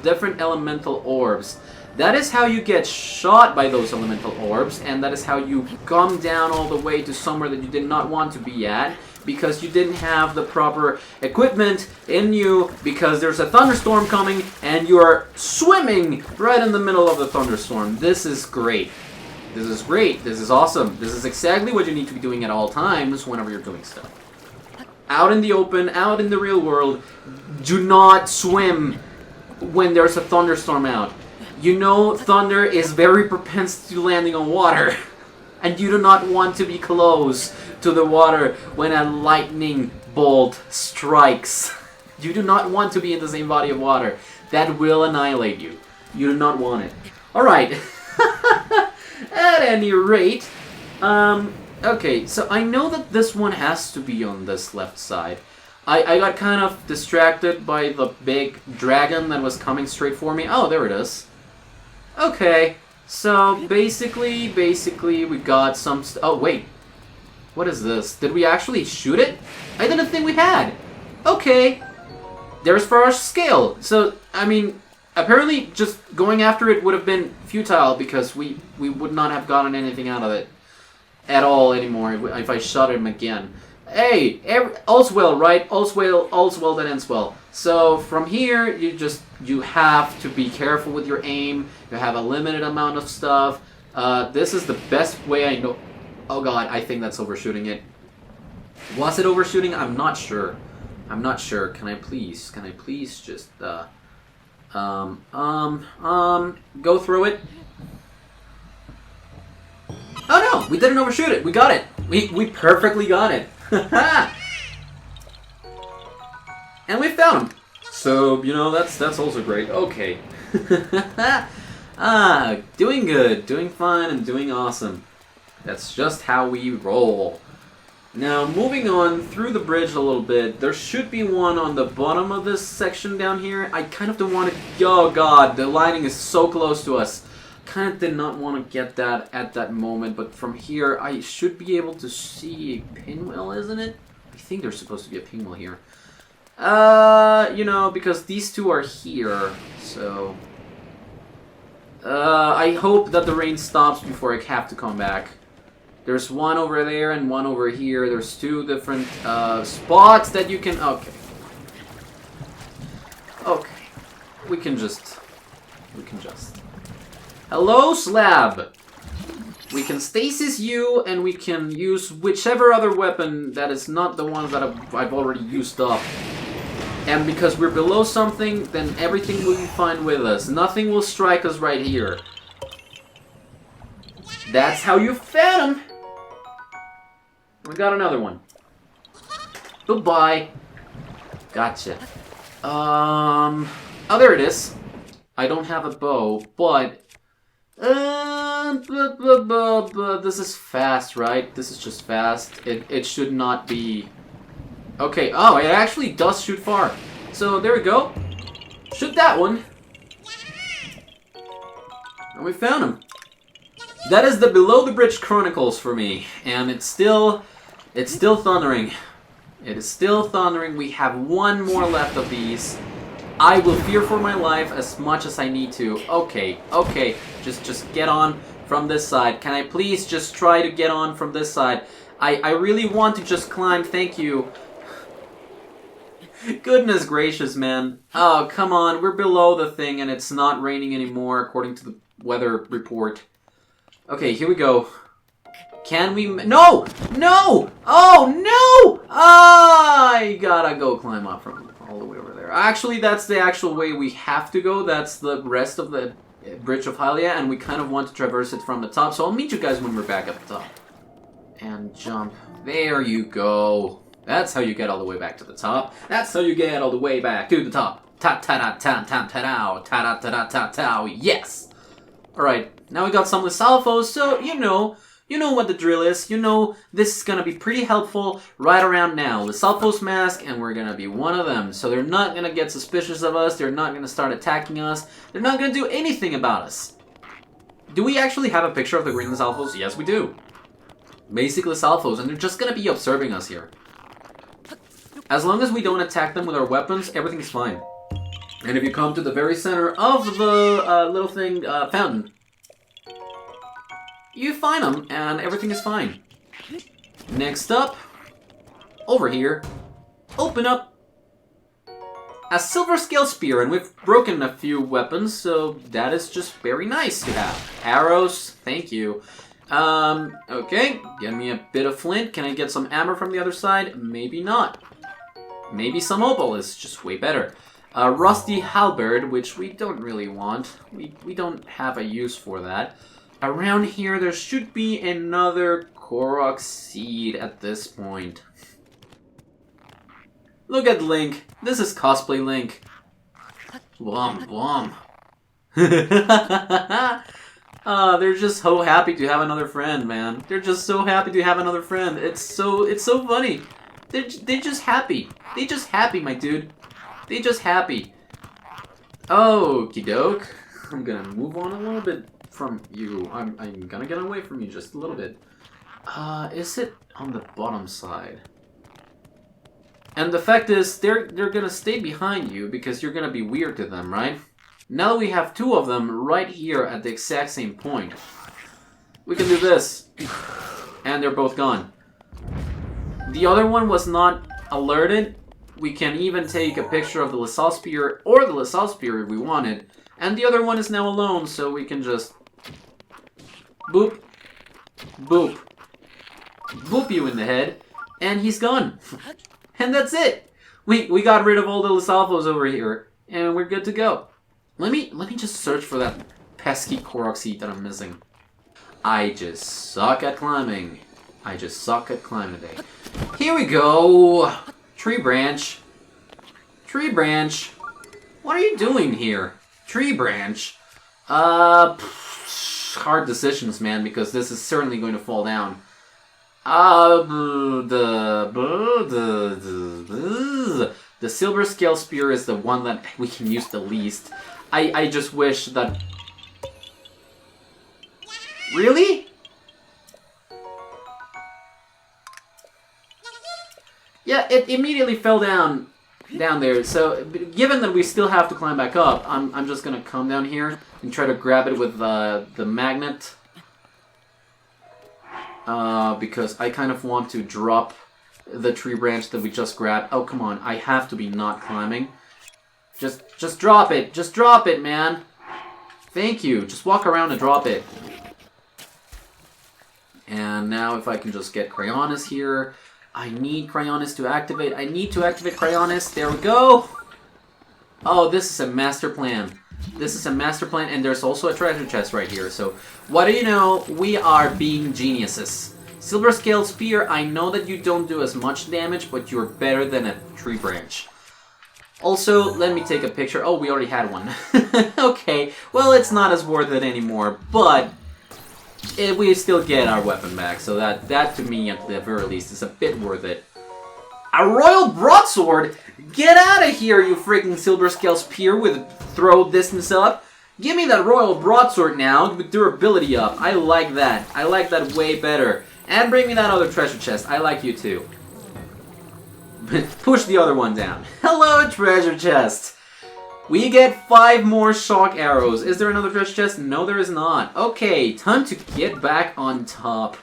different elemental orbs. That is how you get shot by those elemental orbs, and that is how you come down all the way to somewhere that you did not want to be at, because you didn't have the proper equipment in you, because there's a thunderstorm coming, and you are swimming right in the middle of the thunderstorm. This is great. This is great. This is awesome. This is exactly what you need to be doing at all times whenever you're doing stuff. Out in the open, out in the real world, do not swim when there's a thunderstorm out. You know thunder is very propense to landing on water, and you do not want to be close to the water when a lightning bolt strikes. You do not want to be in the same body of water. That will annihilate you. You do not want it. Alright. At any rate, okay, so I know that this one has to be on this left side. I got kind of distracted by the big dragon that was coming straight for me. Oh, there it is. Okay, so basically we got some... Oh, wait. What is this? Did we actually shoot it? I didn't think we had. Okay. There's Farosh's scale. So, I mean... Apparently, just going after it would have been futile because we would not have gotten anything out of it at all anymore if I shot him again. Hey, all's well, right? All's well that ends well. So from here, you have to be careful with your aim. You have a limited amount of stuff. This is the best way I know. Oh god, I think that's overshooting it. Was it overshooting? I'm not sure. Can I please just go through it. Oh no, we didn't overshoot it. We got it. We perfectly got it. And we found him! So, you know, that's also great. Okay. Doing good, doing fine, and doing awesome. That's just how we roll. Now, moving on through the bridge a little bit, there should be one on the bottom of this section down here. I kind of don't want to... Oh god, the lighting is so close to us. Kind of did not want to get that at that moment, but from here I should be able to see a pinwheel, isn't it? I think there's supposed to be a pinwheel here. You know, because these two are here, so... I hope that the rain stops before I have to come back. There's one over there and one over here. There's two different spots that you can... Okay. Okay. We can just... Hello, Slab! We can stasis you, and we can use whichever other weapon that is not the one that I've already used up. And because we're below something, then everything will be fine with us. Nothing will strike us right here. That's how you fed him! We got another one. Goodbye. Gotcha. Oh, there it is. I don't have a bow, but... this is fast, right? This is just fast. It should not be... Okay, oh, it actually does shoot far. So, there we go. Shoot that one. And we found him. That is the Below the Bridge Chronicles for me. And it's still thundering. It is still thundering. We have one more left of these. I will fear for my life as much as I need to. Okay, okay. Just get on from this side. Can I please just try to get on from this side? I really want to just climb. Thank you. Goodness gracious, man. Oh, come on. We're below the thing and it's not raining anymore according to the weather report. Okay, here we go. Can we... No! No! Oh, no! I gotta go climb up from all the way over there. Actually, that's the actual way we have to go. That's the rest of the Bridge of Hylia, and we kind of want to traverse it from the top. So I'll meet you guys when we're back at the top. And jump. There you go. That's how you get all the way back to the top. That's how you get all the way back to the top. Ta-ta-ta-ta-ta-ta-ta-ta-ta-ta-ta. Yes! Alright, now we got some Lizalfos, so you know what the drill is. You know this is gonna be pretty helpful right around now. Lizalfos mask, and we're gonna be one of them. So they're not gonna get suspicious of us. They're not gonna start attacking us. They're not gonna do anything about us. Do we actually have a picture of the green Lizalfos? Yes, we do. Basic Lizalfos, and they're just gonna be observing us here. As long as we don't attack them with our weapons, everything's fine. And if you come to the very center of the little thing, fountain, you find them, and everything is fine. Next up, over here, open up a silver scale spear, and we've broken a few weapons, so that is just very nice to have. Arrows, thank you. Okay, give me a bit of flint. Can I get some ammo from the other side? Maybe not. Maybe some opal is just way better. A rusty halberd, which we don't really want. We don't have a use for that. Around here, there should be another Korok Seed at this point. Look at Link. This is cosplay Link. Blom, blom. They're just so happy to have another friend, man. They're just so happy to have another friend. It's so funny. They're just happy. They just happy, my dude. They just happy. Okie doke. I'm gonna move on a little bit from you. I'm gonna get away from you just a little bit. Is it on the bottom side? And the fact is, they're gonna stay behind you because you're gonna be weird to them, right? Now that we have two of them right here at the exact same point, we can do this. And they're both gone. The other one was not alerted. We can even take a picture of the Lizal Spear or the Lizal Spear if we wanted. And the other one is now alone, so we can just boop, boop, boop you in the head, and he's gone. And that's it. We got rid of all the Lizalfos over here, and we're good to go. Let me just search for that pesky Korok Seed that I'm missing. I just suck at climbing. I just suck at climbing today. Here we go. Tree branch. Tree branch. What are you doing here? Tree branch. Hard decisions, man, because this is certainly going to fall down. The silver scale spear is the one that we can use the least. I just wish that... Really? Yeah, it immediately fell down there. So, given that we still have to climb back up, I'm just gonna come down here and try to grab it with the magnet. Because I kind of want to drop the tree branch that we just grabbed. Oh, come on. I have to be not climbing. Just drop it. Just drop it, man. Thank you. Just walk around and drop it. And now if I can just get Cryonis here. I need Cryonis to activate. I need to activate Cryonis. There we go. Oh, this is a master plan. This is a master plan, and there's also a treasure chest right here. So, what do you know? We are being geniuses. Silver Scale Spear, I know that you don't do as much damage, but you're better than a tree branch. Also, let me take a picture. Oh, we already had one. Okay, well, it's not as worth it anymore, but we still get our weapon back, so that to me, at the very least, is a bit worth it. A Royal Broadsword? Get out of here, you freaking Silver Scale Spear with throw distance up. Give me that Royal Broadsword now with durability up. I like that. I like that way better. And bring me that other treasure chest. I like you too. Push the other one down. Hello, treasure chest. We get 5 more shock arrows. Is there another treasure chest? No, there is not. Okay, time to get back on top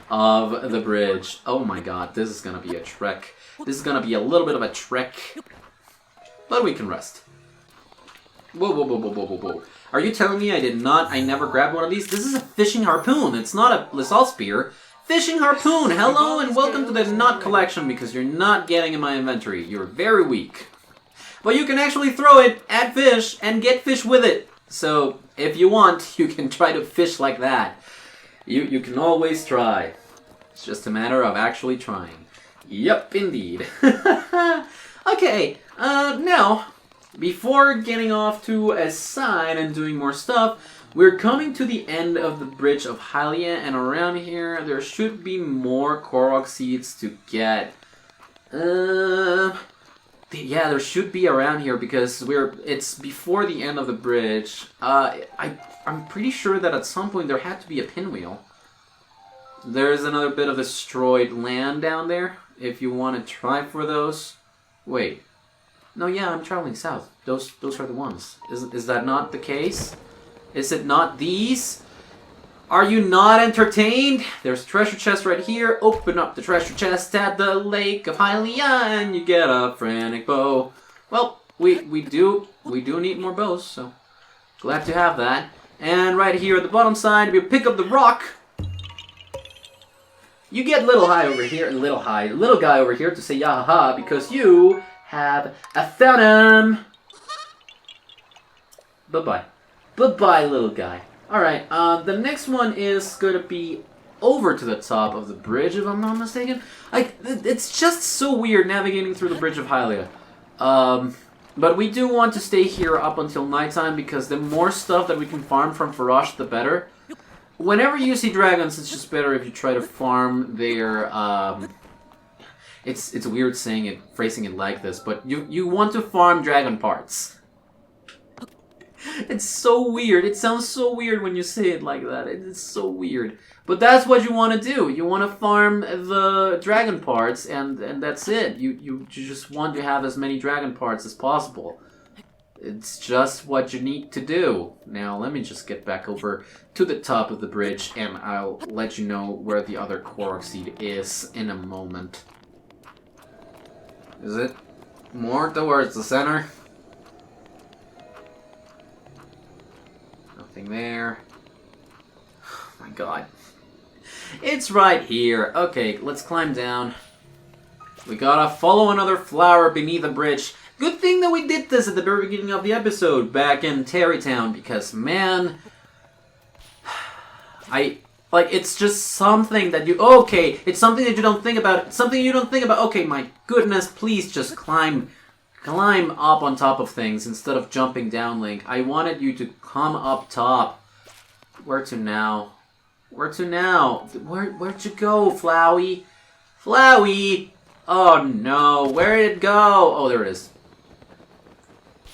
of the bridge. Oh my god, this is gonna be a trek. This is gonna be a little bit of a trek. But we can rest. Whoa, whoa, whoa, whoa, whoa, whoa, whoa. Are you telling me I never grabbed one of these? This is a fishing harpoon. It's not a Lizalfos spear. Fishing harpoon. Hello and welcome to the nut collection because you're not getting in my inventory. You're very weak. But you can actually throw it at fish and get fish with it. So if you want, you can try to fish like that. You can always try. It's just a matter of actually trying. Yep, indeed. Okay, now, before getting off to a side and doing more stuff, we're coming to the end of the bridge of Hylia, and around here there should be more Korok Seeds to get. Yeah, there should be around here because it's before the end of the bridge. I'm pretty sure that at some point there had to be a pinwheel. There's another bit of destroyed land down there. If you want to try for those. Wait. No, yeah, I'm traveling south. Those are the ones. Is that not the case? Is it not these? Are you not entertained? There's a treasure chest right here. Open up the treasure chest at the Lake of Hylia and you get a frantic bow. Well, we do need more bows, so glad to have that. And right here at the bottom side, we pick up the rock. You get little guy over here to say yahaha because you have a phantom. Bye-bye. Bye-bye, little guy. Alright, the next one is going to be over to the top of the bridge, if I'm not mistaken. It's just so weird navigating through the bridge of Hylia. But we do want to stay here up until nighttime because the more stuff that we can farm from Farosh, the better. Whenever you see dragons, it's just better if you try to farm their, it's weird phrasing it like this, but you want to farm dragon parts. It's so weird. It sounds so weird when you say it like that. It's so weird. But that's what you want to do. You want to farm the dragon parts, and that's it. You just want to have as many dragon parts as possible. It's just what you need to do. Now, let me just get back over to the top of the bridge, and I'll let you know where the other Korok Seed is in a moment. Is it more towards the center? Nothing there. Oh my god. It's right here. Okay, let's climb down. We gotta follow another flower beneath the bridge. Good thing that we did this at the very beginning of the episode back in Terrytown because, man, it's just something that it's something that you don't think about. Something you don't think about. Okay, my goodness, please just climb Climb up on top of things instead of jumping down, Link. I wanted you to come up top. Where to now? Where to now? Where'd you go, Flowey? Flowey! Oh no, where did it go? Oh, there it is.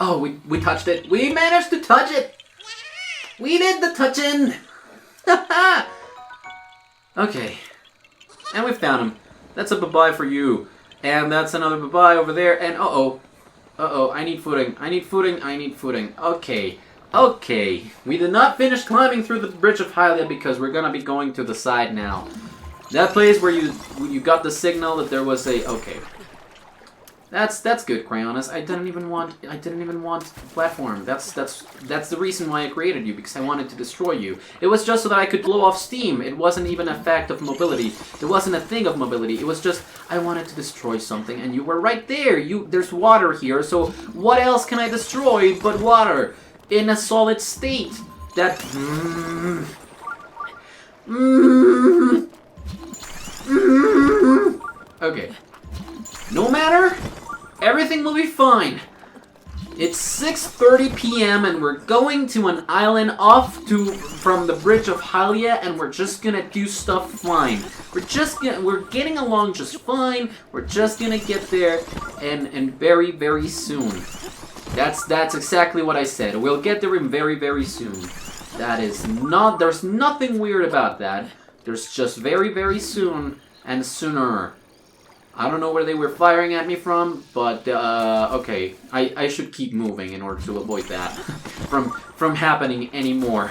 Oh, we touched it. We managed to touch it! We did the touching! Okay. And we found him. That's a bye-bye for you. And that's another bye-bye over there. And uh-oh. Uh-oh, I need footing. I need footing. I need footing. Okay. Okay. We did not finish climbing through the bridge of Hylia because we're gonna be going to the side now. That place where you got the signal that there was a... Okay. That's good, Cryonis. I didn't even want the platform. That's the reason why I created you, because I wanted to destroy you. It was just so that I could blow off steam. It wasn't even a fact of mobility. It wasn't a thing of mobility. It was just I wanted to destroy something, and you were right there. There's water here, so what else can I destroy but water in a solid state? That Okay. No matter. Everything will be fine. It's 6:30 p.m. and we're going to an island from the bridge of Hylia, and we're just gonna do stuff fine. We're getting along just fine. We're just gonna get there and very, very soon. That's exactly what I said. We'll get there in very, very soon. There's nothing weird about that. There's just very, very soon and sooner. I don't know where they were firing at me from, but okay, I should keep moving in order to avoid that from happening anymore.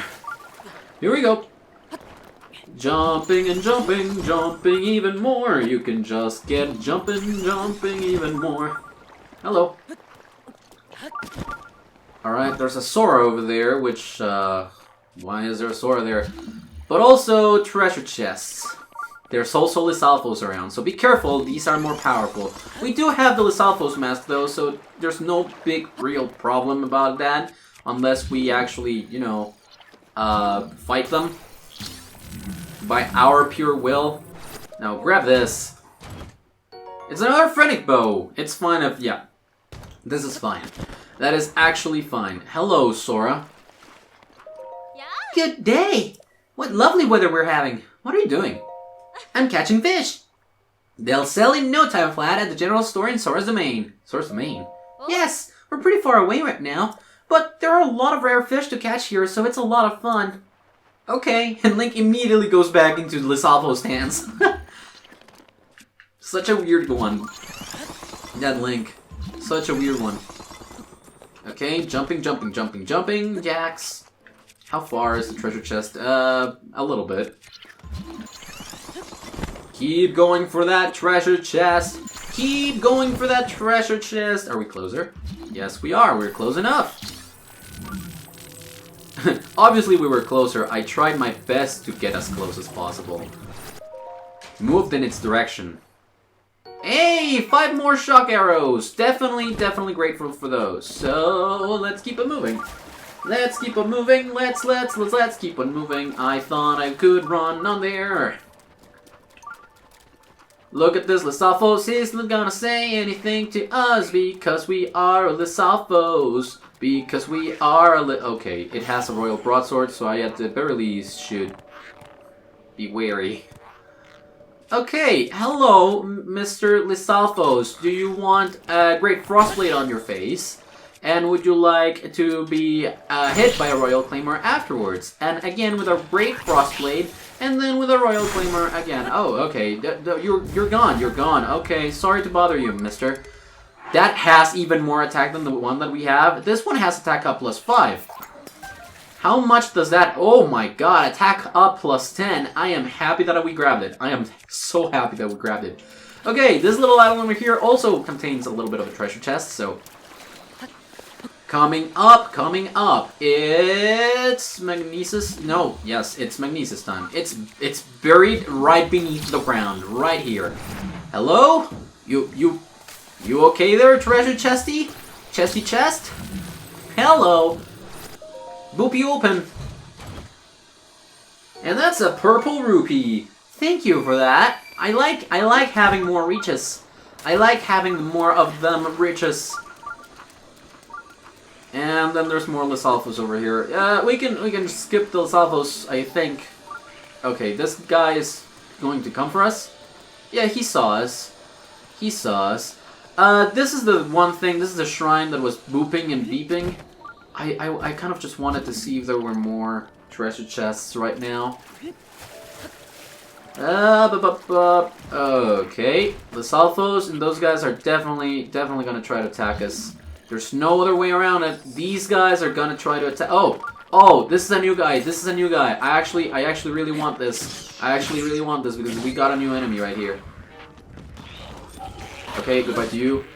Here we go. Jumping and jumping, jumping even more. You can just get jumping, jumping even more. Hello. Alright, there's a Sora over there, which, why is there a Sora there? But also treasure chests. There's also Lizalfos around, so be careful, these are more powerful. We do have the Lizalfos mask though, so there's no big real problem about that. Unless we actually, you know, fight them by our pure will. Now grab this. It's another Phrenic Bow. It's fine if, yeah. This is fine. That is actually fine. Hello, Sora. Yeah? Good day! What lovely weather we're having. What are you doing? I'm catching fish. They'll sell in no time flat at the general store in Sora's Domain. Sora's Domain? Oh. Yes, we're pretty far away right now, but there are a lot of rare fish to catch here, so it's a lot of fun. Okay, and Link immediately goes back into Lizalfos' hands. Such a weird one. That Link. Such a weird one. Okay, jumping, jumping, jumping, jumping, Jax. How far is the treasure chest? A little bit. Keep going for that treasure chest. Keep going for that treasure chest. Are we closer? Yes, we are. We're close enough. Obviously, we were closer. I tried my best to get as close as possible. Moved in its direction. Hey, 5 more shock arrows. Definitely grateful for those. So, let's keep it moving. Let's keep it moving. Let's keep on moving. I thought I could run on there. Look at this, Lizalfos. He's not gonna say anything to us because we are Lizalfos. Because we are okay, it has a royal broadsword, so I at the very least should be wary. Okay, hello, Mr. Lizalfos. Do you want a great frostblade on your face? And would you like to be hit by a royal claimer afterwards? And again with a great frostblade. And then with a Royal Claimer again. Oh, okay. You're gone. You're gone. Okay, sorry to bother you, mister. That has even more attack than the one that we have. This one has attack up +5. How much does that... Oh my god, attack up +10. I am happy that we grabbed it. I am so happy that we grabbed it. Okay, this little island over here also contains a little bit of a treasure chest, so... Coming up, it's Magnesis. No, yes, it's Magnesis time. It's buried right beneath the ground, right here. Hello? You okay there, treasure chesty? Chesty chest? Hello. Boopy open. And that's a purple rupee. Thank you for that. I like having more riches. I like having more of them riches. And then there's more Lizalfos over here. We can skip the Lizalfos, I think. Okay, this guy is going to come for us. Yeah, he saw us. He saw us. This is the one thing. This is the shrine that was booping and beeping. I kind of just wanted to see if there were more treasure chests right now. Okay, Lizalfos and those guys are definitely gonna try to attack us. There's no other way around it. These guys are gonna try to attack. Oh, this is a new guy. This is a new guy. I actually really want this. I actually really want this because we got a new enemy right here. Okay, goodbye to you.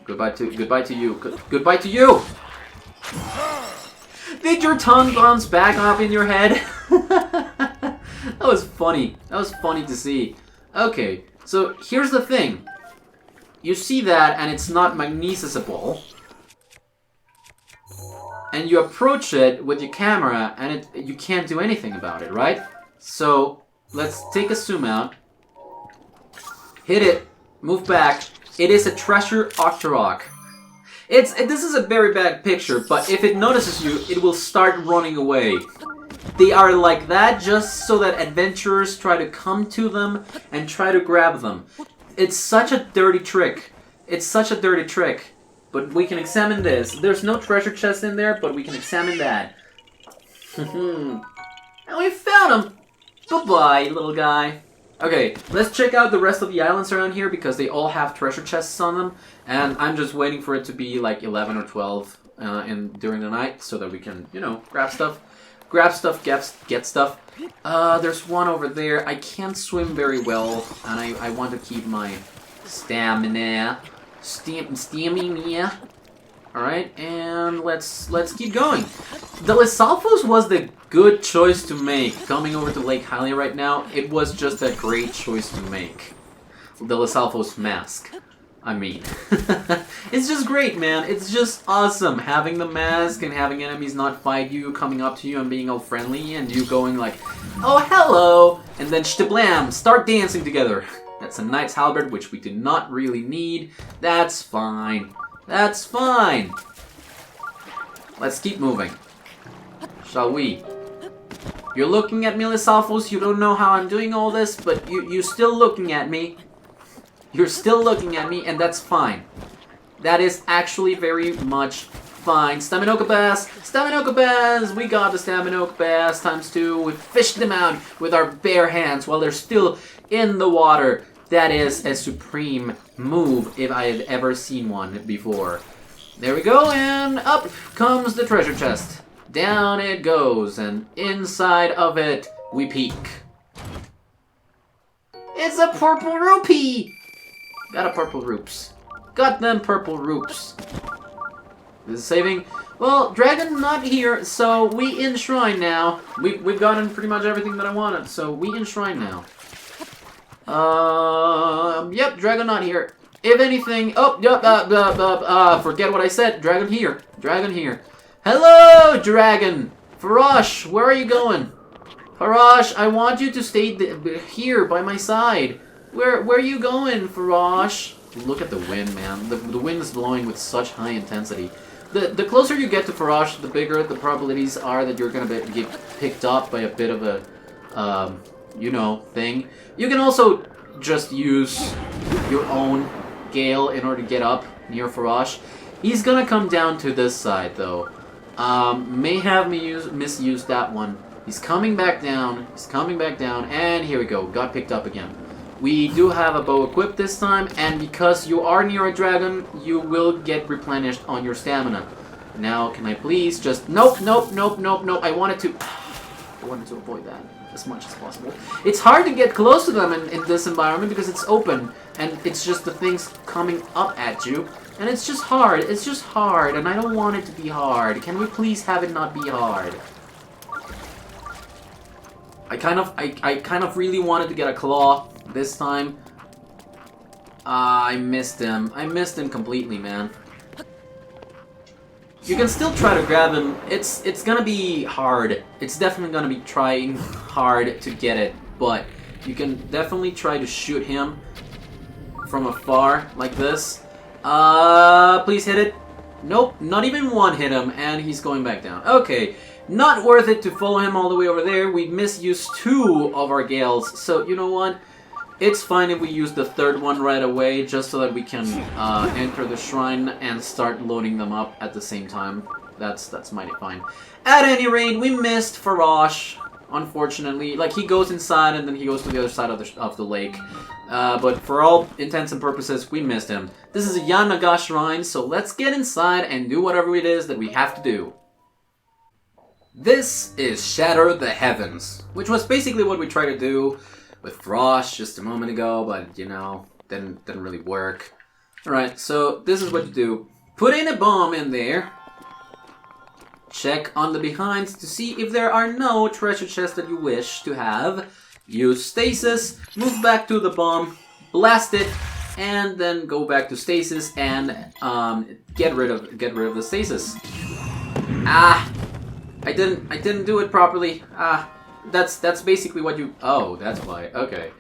Goodbye to you. Goodbye to you. Did your tongue bounce back up in your head? That was funny. That was funny to see. Okay, so here's the thing. You see that, and it's not magnesisable. And you approach it with your camera, and you can't do anything about it, right? So, let's take a zoom out. Hit it. Move back. It is a treasure Octorok. This is a very bad picture, but if it notices you, it will start running away. They are like that just so that adventurers try to come to them and try to grab them. It's such a dirty trick. It's such a dirty trick. But we can examine this. There's no treasure chest in there, but we can examine that. And we found him! Bye-bye, little guy. Okay, let's check out the rest of the islands around here because they all have treasure chests on them. And I'm just waiting for it to be like 11 or 12 during the night so that we can, you know, grab stuff. Grab stuff, get stuff. There's one over there. I can't swim very well, and I want to keep my stamina. Stamina. Alright, and let's keep going. The Lizalfos was the good choice to make. Coming over to Lake Hylia right now, it was just a great choice to make. The Lizalfos mask. I mean, it's just great, man. It's just awesome having the mask and having enemies not fight you, coming up to you and being all friendly, and you going like, oh, hello, and then shtablam, start dancing together. That's a knight's halberd, which we do not really need. That's fine. That's fine. Let's keep moving. Shall we? You're looking at me, Lizalfos. You don't know how I'm doing all this, but you're still looking at me. You're still looking at me, and that's fine. That is actually very much fine. Staminoka bass! Staminoka bass! We got the Staminoka bass ×2. We fished them out with our bare hands while they're still in the water. That is a supreme move if I had ever seen one before. There we go, and up comes the treasure chest. Down it goes, and inside of it, we peek. It's a purple rupee! Got a purple roops. Got them purple roops. This is saving. Well, dragon not here, so we enshrine now. We've gotten pretty much everything that I wanted, so we enshrine now. Yep, dragon not here. If anything, forget what I said. Dragon here. Dragon here. Hello, dragon. Farosh, where are you going? Farosh, I want you to stay here by my side. Where are you going, Farosh? Look at the wind, man. The wind is blowing with such high intensity. The closer you get to Farosh, the bigger the probabilities are that you're gonna get picked up by a bit of a, you know, thing. You can also just use your own gale in order to get up near Farosh. He's gonna come down to this side, though. May have misused that one. He's coming back down. He's coming back down, and here we go. Got picked up again. We do have a bow equipped this time, and because you are near a dragon, you will get replenished on your stamina. Now, can I please just... Nope. I wanted to avoid that as much as possible. It's hard to get close to them in this environment because it's open, and it's just the things coming up at you. And it's just hard. It's just hard, and I don't want it to be hard. Can we please have it not be hard? I kind of really wanted to get a claw this time. I missed him. I missed him completely, man. You can still try to grab him. It's gonna be hard. It's definitely gonna be trying hard to get it, but you can definitely try to shoot him from afar like this. Please hit it. Nope, not even one hit him, and he's going back down. Okay, not worth it to follow him all the way over there. We misused 2 of our Gales, so you know what? It's fine if we use the 3rd one right away, just so that we can enter the shrine and start loading them up at the same time. That's mighty fine. At any rate, we missed Farosh, unfortunately. Like, he goes inside and then he goes to the other side of the lake. But for all intents and purposes, we missed him. This is a Naga Shrine, so let's get inside and do whatever it is that we have to do. This is Shatter the Heavens, which was basically what we tried to do with Farosh just a moment ago, but, you know, didn't really work. Alright, so this is what you do. Put in a bomb in there. Check on the behinds to see if there are no treasure chests that you wish to have. Use stasis, move back to the bomb, blast it, and then go back to stasis and get rid of the stasis. Ah, I didn't do it properly. Ah, that's basically what you. Oh, that's why. Okay.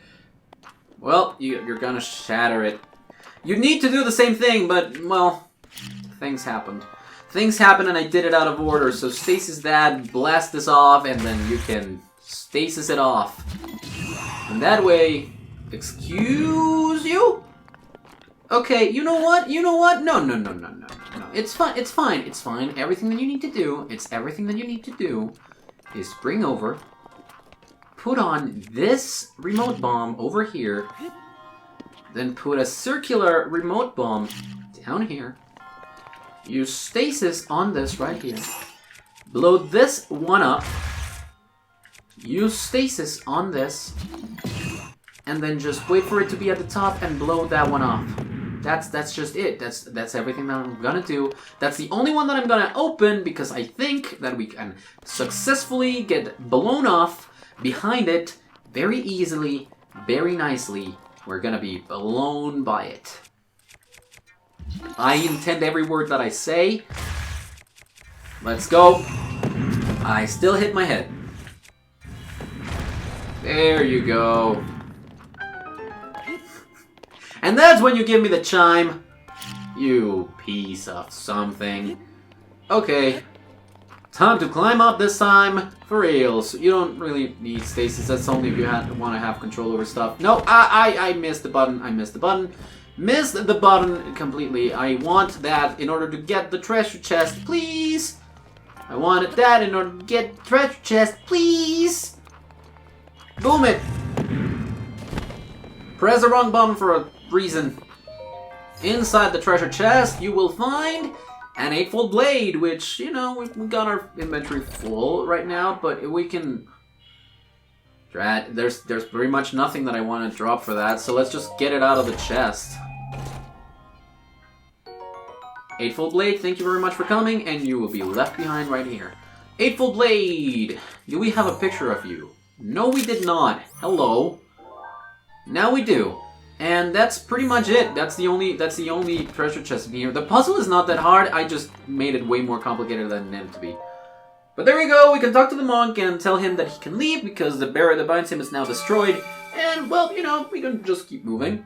Well, you're gonna shatter it. You need to do the same thing, but well, things happened. Things happened, and I did it out of order. So stasis that, blast this off, and then you can stasis it off. And that way, excuse you? Okay, you know what? You know what? No. It's fine. It's fine. It's fine. Everything that you need to do, is bring over, put on this remote bomb over here, then put a circular remote bomb down here. Use stasis on this right here. Blow this one up. Use stasis on this. And then just wait for it to be at the top and blow that one off. That's just it. That's everything that I'm gonna do. That's the only one that I'm gonna open because I think that we can successfully get blown off behind it very easily, very nicely. We're gonna be blown by it. I intend every word that I say. Let's go. I still hit my head. There you go. And that's when you give me the chime. You piece of something. Okay. Time to climb up this time. For reals. You don't really need stasis. That's only if you want to have control over stuff. No, I missed the button. I missed the button. Missed the button completely. I want that in order to get the treasure chest, please. I wanted that in order to get the treasure chest, please. Boom it. Press the wrong button for a reason. Inside the treasure chest, you will find an 8-fold blade, which, you know, we got our inventory full right now, but we can... There's pretty much nothing that I want to drop for that, so let's just get it out of the chest. 8-fold blade, thank you very much for coming, and you will be left behind right here. 8-fold blade! Do we have a picture of you? No, we did not. Hello. Now we do. And that's pretty much it. That's the only treasure chest in here. The puzzle is not that hard, I just made it way more complicated than it needed to be. But there we go, we can talk to the monk and tell him that he can leave because the barrier that binds him is now destroyed. And, well, you know, we can just keep moving.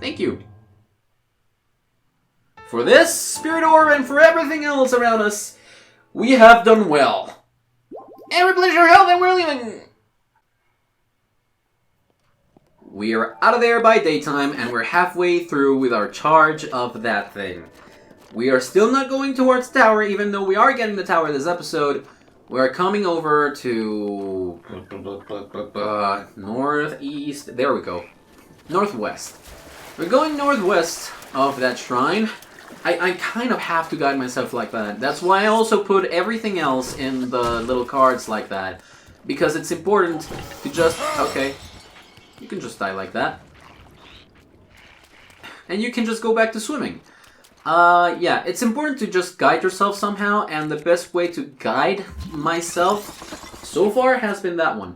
Thank you. For this spirit orb and for everything else around us, we have done well. And replenish our health and we're leaving. We are out of there by daytime and we're halfway through with our charge of that thing. We are still not going towards the tower, even though we are getting the tower this episode. We're coming over to... northeast... There we go. Northwest. We're going northwest of that shrine. I kind of have to guide myself like that. That's why I also put everything else in the little cards like that. Because it's important to just... Okay. You can just die like that. And you can just go back to swimming. Yeah, it's important to just guide yourself somehow, and the best way to guide myself so far has been that one.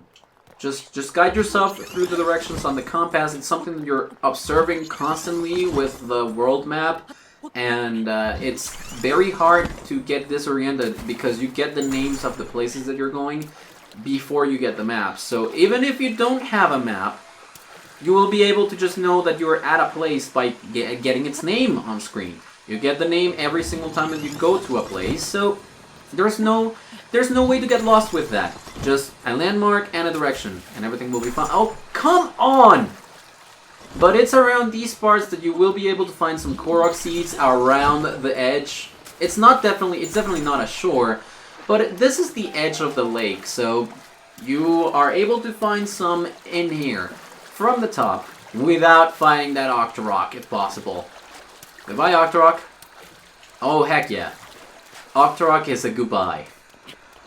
Just guide yourself through the directions on the compass. It's something that you're observing constantly with the world map, and it's very hard to get disoriented because you get the names of the places that you're going before you get the map. So even if you don't have a map, you will be able to just know that you're at a place by getting its name on screen. You get the name every single time that you go to a place, so there's no way to get lost with that. Just a landmark and a direction, and everything will be fine. Oh, come on! But it's around these parts that you will be able to find some Korok Seeds around the edge. It's definitely not a shore, but this is the edge of the lake, so you are able to find some in here from the top without fighting that Octorok if possible. Goodbye, Octorok. Oh, heck yeah. Octorok is a goodbye.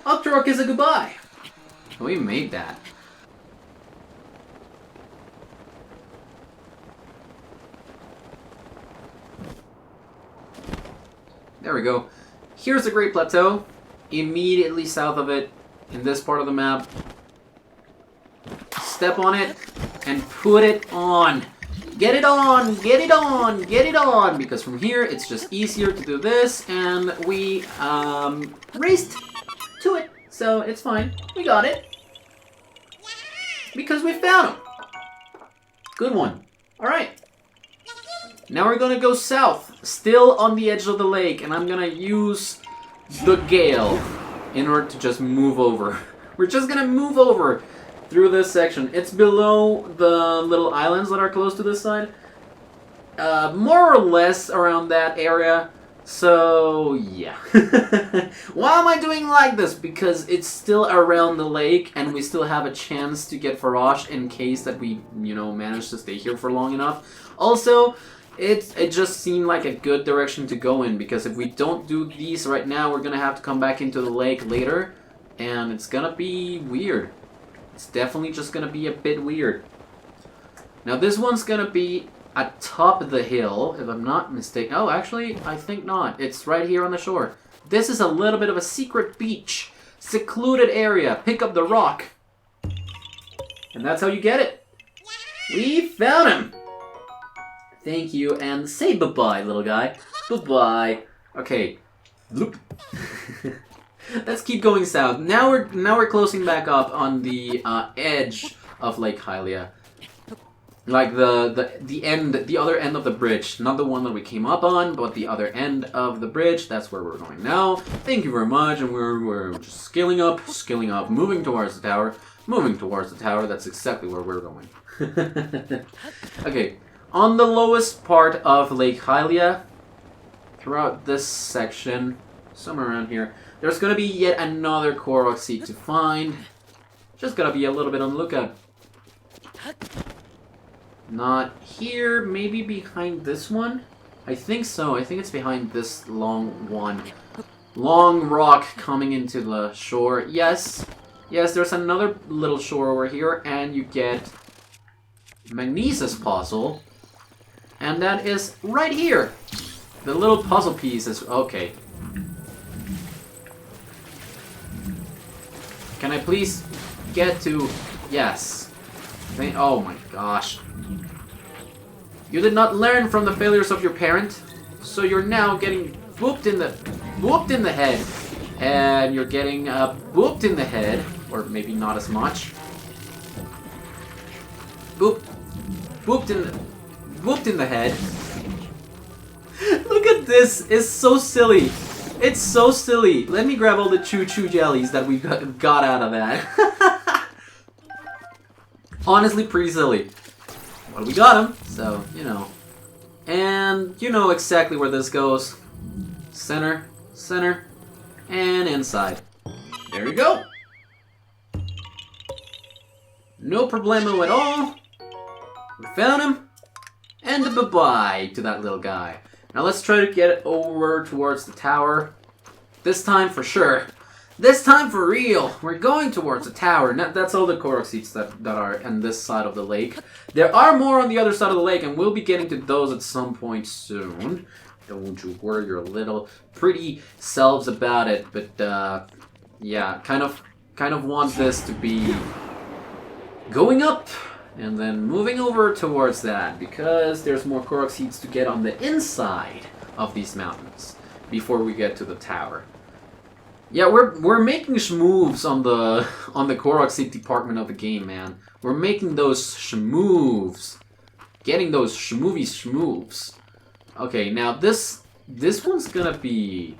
Octorok is a goodbye. We made that. There we go. Here's the Great Plateau. Immediately south of it, in this part of the map. Step on it and put it on. Get it on! Get it on! Get it on! Because from here, it's just easier to do this, and we raced to it. So it's fine. We got it. Because we found him. Good one. Alright. Now we're gonna go south, still on the edge of the lake, and I'm gonna use the gale in order to just move over. We're just gonna move over through this section. It's below the little islands that are close to this side. More or less around that area. So, yeah. Why am I doing like this? Because it's still around the lake, and we still have a chance to get Farosh in case that we, manage to stay here for long enough. Also, it just seemed like a good direction to go in, because if we don't do these right now, we're gonna have to come back into the lake later, and it's gonna be weird. It's definitely just gonna be a bit weird. Now this one's gonna be atop the hill, if I'm not mistaken. Oh, actually, I think not. It's right here on the shore. This is a little bit of a secret beach. Secluded area. Pick up the rock. And that's how you get it. We found him! Thank you, and say bye-bye, little guy. Bye-bye. Okay. Loop. Let's keep going south. Now we're closing back up on the edge of Lake Hylia. Like the other end of the bridge. Not the one that we came up on, but the other end of the bridge. That's where we're going now. Thank you very much, and we're just scaling up, moving towards the tower. Moving towards the tower, that's exactly where we're going. Okay. On the lowest part of Lake Hylia, throughout this section, somewhere around here, there's going to be yet another Korok Seed to find. Just got to be a little bit on the lookout. Not here, maybe behind this one? I think so, I think it's behind this long one. Long rock coming into the shore. Yes, there's another little shore over here, and you get Magnesis puzzle. And that is right here. The little puzzle piece is... Okay. Can I please get to... Yes. Oh my gosh. You did not learn from the failures of your parent, so you're now getting booped in the head. And you're getting booped in the head. Or maybe not as much. Booped in the head. Look at this. It's so silly. It's so silly. Let me grab all the choo-choo jellies that we got out of that. Honestly, pretty silly. Well, we got them, so, And you know exactly where this goes. Center, and inside. There you go. No problemo at all. We found him. And bye-bye to that little guy. Now let's try to get over towards the tower. This time for sure. This time for real. We're going towards the tower. Now, that's all the Korok Seeds that are on this side of the lake. There are more on the other side of the lake, and we'll be getting to those at some point soon. Don't you worry your little pretty selves about it. But, yeah, kind of want this to be going up. And then moving over towards that, because there's more Korok Seeds to get on the inside of these mountains before we get to the tower. Yeah, we're making moves on the Korok Seed department of the game, man. We're making those moves, getting those schmoovy schmoves. Okay, now this This one's gonna be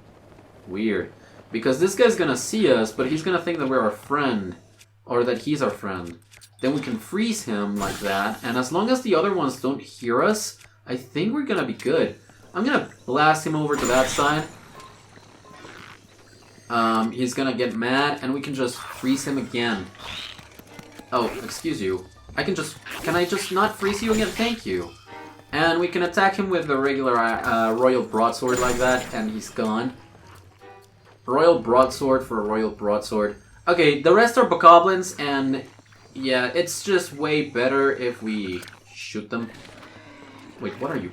weird. Because this guy's gonna see us, but he's gonna think that we're our friend. Or that he's our friend. Then we can freeze him like that. And as long as the other ones don't hear us, I think we're gonna be good. I'm gonna blast him over to that side. He's gonna get mad, and we can just freeze him again. Oh, excuse you. Can I just not freeze you again? Thank you. And we can attack him with the regular Royal Broadsword like that, and he's gone. Royal Broadsword for a Royal Broadsword. Okay, the rest are Bokoblins, and yeah, it's just way better if we shoot them. Wait, what are you?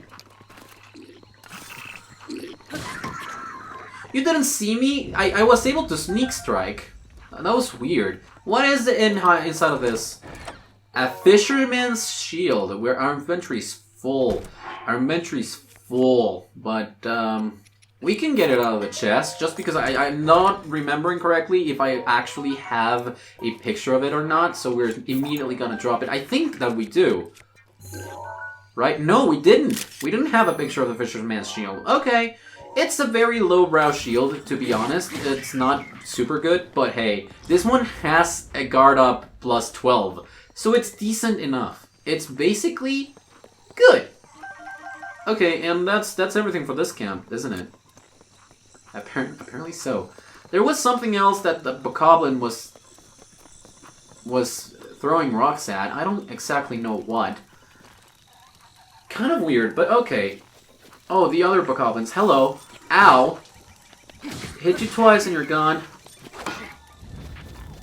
You didn't see me? I was able to sneak strike. That was weird. What is inside of this? A fisherman's shield, where our inventory's full. Our inventory's full, but we can get it out of the chest, just because I'm not remembering correctly if I actually have a picture of it or not, so we're immediately gonna drop it. I think that we do. Right? No, we didn't. We didn't have a picture of the fisherman's shield. Okay. It's a very lowbrow shield, to be honest. It's not super good, but hey, this one has a guard up plus 12, so it's decent enough. It's basically good. Okay, and that's everything for this camp, isn't it? Apparently so. There was something else that the Bokoblin was throwing rocks at. I don't exactly know what. Kind of weird, but okay. Oh, the other Bokoblins. Hello. Ow. Hit you twice and you're gone.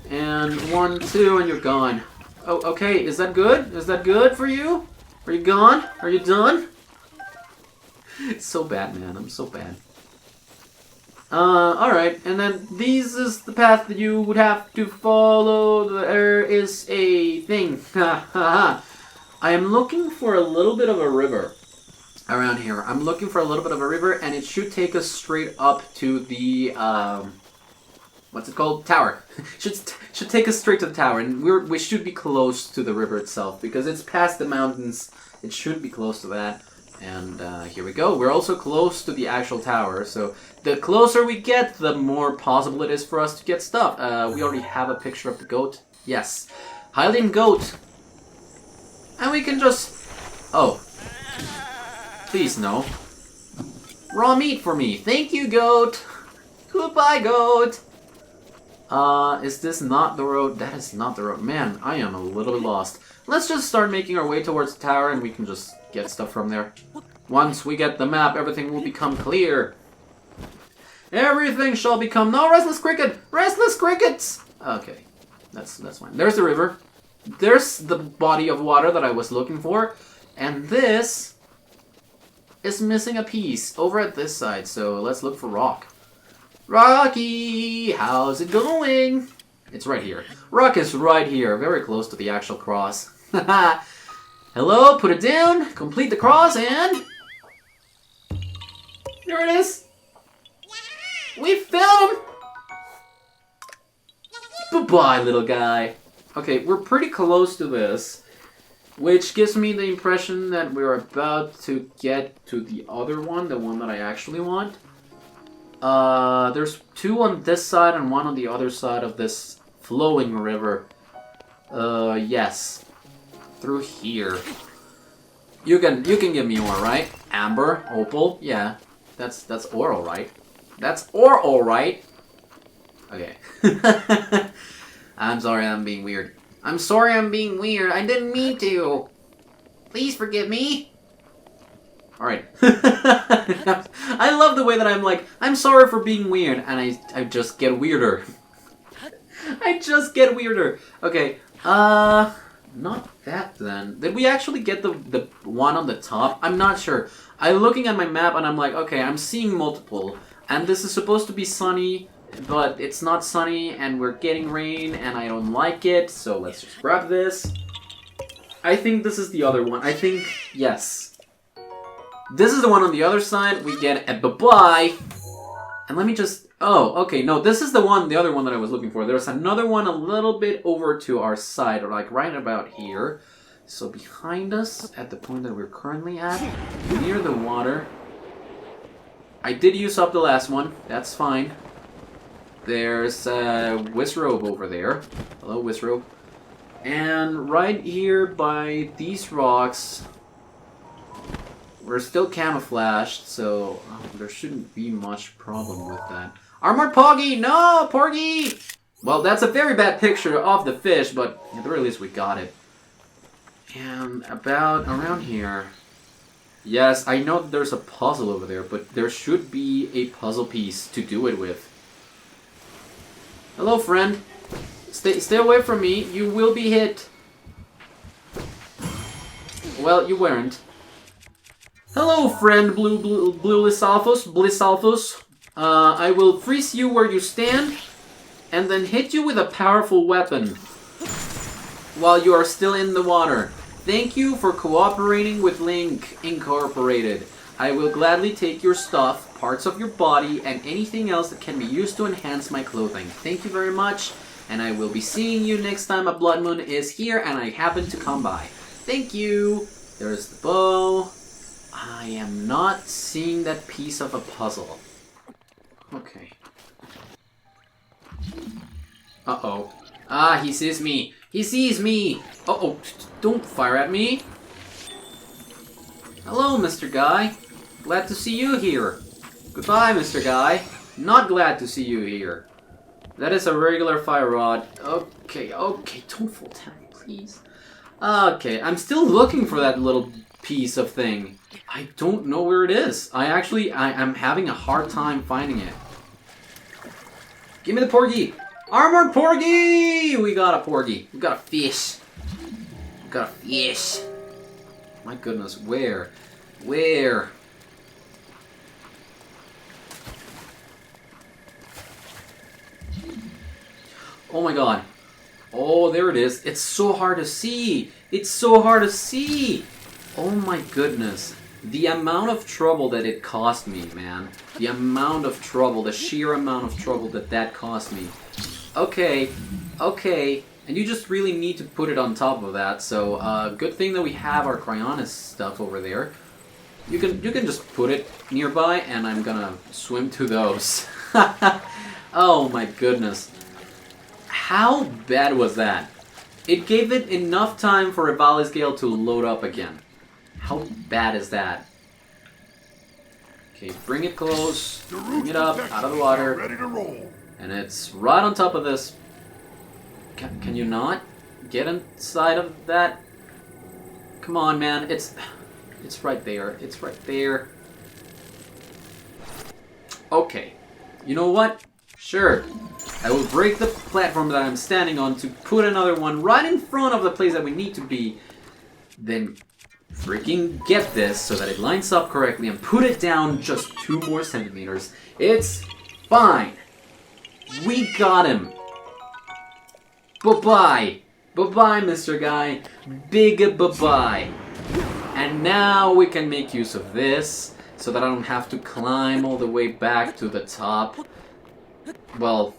And 1, 2, and you're gone. Oh, okay. Is that good? Is that good for you? Are you gone? Are you done? It's so bad, man. I'm so bad. Alright. And then this is the path that you would have to follow. There is a thing. Ha ha ha. I am looking for a little bit of a river around here. I'm looking for a little bit of a river, and it should take us straight up to the, what's it called? Tower. should take us straight to the tower, and we should be close to the river itself, because it's past the mountains. It should be close to that. And here we go. We're also close to the actual tower, so the closer we get, the more possible it is for us to get stuff. We already have a picture of the goat. Yes. Hylian goat. And we can just... Oh. Please, no. Raw meat for me. Thank you, goat. Goodbye, goat. Is this not the road? That is not the road. Man, I am a little bit lost. Let's just start making our way towards the tower, and we can just get stuff from there. Once we get the map, everything will become clear. Everything shall become... No, restless cricket! Restless crickets! Okay. That's fine. There's the river. There's the body of water that I was looking for. And this is missing a piece over at this side. So let's look for rock. Rocky, how's it going? It's right here. Rock is right here, very close to the actual cross. Hello, put it down, complete the cross, and... There it is! We found him! Bye-bye, little guy. Okay, we're pretty close to this, which gives me the impression that we're about to get to the other one, the one that I actually want. There's 2 on this side and 1 on the other side of this flowing river. Yes. Through here. You can give me ore, right? Amber, opal, yeah. That's ore, alright. That's ore, alright. Okay. I'm sorry I'm being weird. I'm sorry I'm being weird. I didn't mean to. Please forgive me. Alright. I love the way that I'm like, I'm sorry for being weird, and I just get weirder. I just get weirder. Okay, not that then. Did we actually get the one on the top? I'm not sure. I'm looking at my map and I'm like, okay, I'm seeing multiple. And this is supposed to be sunny, but it's not sunny, and we're getting rain, and I don't like it, so let's just grab this. I think this is the other one. I think, yes. This is the one on the other side. We get a bye-bye. And let me just... Oh, okay, no, this is the one, the other one that I was looking for. There's another one a little bit over to our side, or like right about here. So behind us, at the point that we're currently at, near the water, I did use up the last one. That's fine. There's Wizrobe over there. Hello, Wizrobe. And right here by these rocks, we're still camouflaged, so there shouldn't be much problem with that. Armored Poggy! No, Porgy! Well, that's a very bad picture of the fish, but at the very least we got it. And about around here... Yes, I know that there's a puzzle over there, but there should be a puzzle piece to do it with. Hello, friend. Stay away from me. You will be hit. Well, you weren't. Hello, friend, Blue Lizalfos. I will freeze you where you stand, and then hit you with a powerful weapon while you are still in the water. Thank you for cooperating with Link Incorporated. I will gladly take your stuff, parts of your body, and anything else that can be used to enhance my clothing. Thank you very much, and I will be seeing you next time a blood moon is here and I happen to come by. Thank you. There's the bow. I am not seeing that piece of a puzzle. Okay. Uh-oh. Ah, he sees me. He sees me! Uh-oh, don't fire at me. Hello, Mr. Guy. Glad to see you here. Goodbye, Mr. Guy. Not glad to see you here. That is a regular fire rod. Okay, don't fall down, please. Okay, I'm still looking for that little piece of thing. I don't know where it is. I'm having a hard time finding it. Give me the porgy! Armored Porgy! We got a Porgy. We got a fish. We got a fish. My goodness, where? Where? Oh my god. Oh, there it is. It's so hard to see. It's so hard to see. Oh my goodness. The amount of trouble that it cost me, man. The amount of trouble, the sheer amount of trouble that cost me. Okay, and you just really need to put it on top of that, so good thing that we have our Cryonis stuff over there. You can just put it nearby, and I'm gonna swim to those. Oh my goodness. How bad was that? It gave it enough time for Rivali's Gale to load up again. How bad is that? Okay, bring it close, bring it up, out of the water. Ready to roll. And it's right on top of this. Can you not get inside of that? Come on, man. It's right there. It's right there. Okay. You know what? Sure. I will break the platform that I'm standing on to put another one right in front of the place that we need to be. Then freaking get this so that it lines up correctly and put it down just 2 more centimeters. It's fine. We got him. Bye-bye. Bye-bye, Mr. Guy. Big bye-bye. And now we can make use of this so that I don't have to climb all the way back to the top. Well,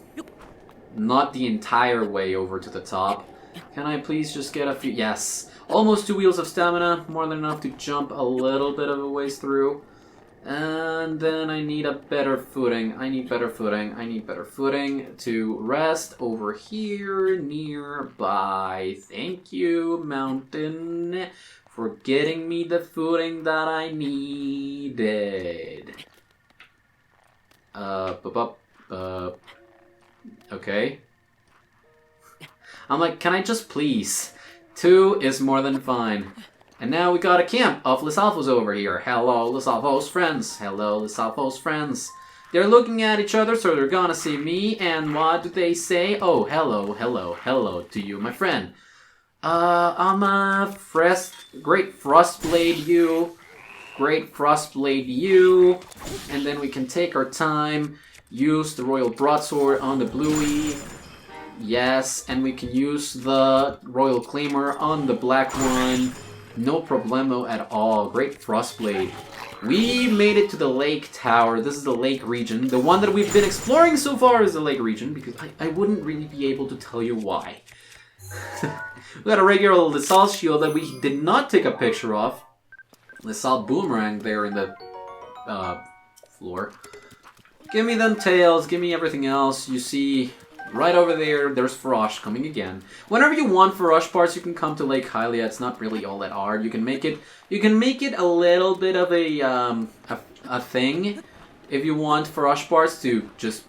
not the entire way over to the top. Can I please just get a few... Yes. Almost 2 wheels of stamina. More than enough to jump a little bit of a ways through. And then I need a better footing. I need better footing to rest over here nearby. Thank you, mountain, for getting me the footing that I needed. Okay. I'm like, can I just please? 2 is more than fine. And now we got a camp of Lizalfos over here. Hello, Lizalfos friends. Hello, Lizalfos friends. They're looking at each other, so they're gonna see me, and what do they say? Oh, hello to you, my friend. I'm a great Frostblade you. And then we can take our time, use the Royal Broadsword on the Bluey. Yes, and we can use the Royal Claymore on the black one. No problemo at all. Great Frostblade. We made it to the Lake Tower. This is the Lake region. The one that we've been exploring so far is the Lake region, because I wouldn't really be able to tell you why. We got a regular Lizal shield that we did not take a picture of. Lizal boomerang there in the floor. Give me them tails, give me everything else. You see, right over there's Farosh coming again. Whenever you want Farosh parts, you can come to Lake Hylia. It's not really all that hard. You can make it a little bit of a thing if you want Farosh parts to just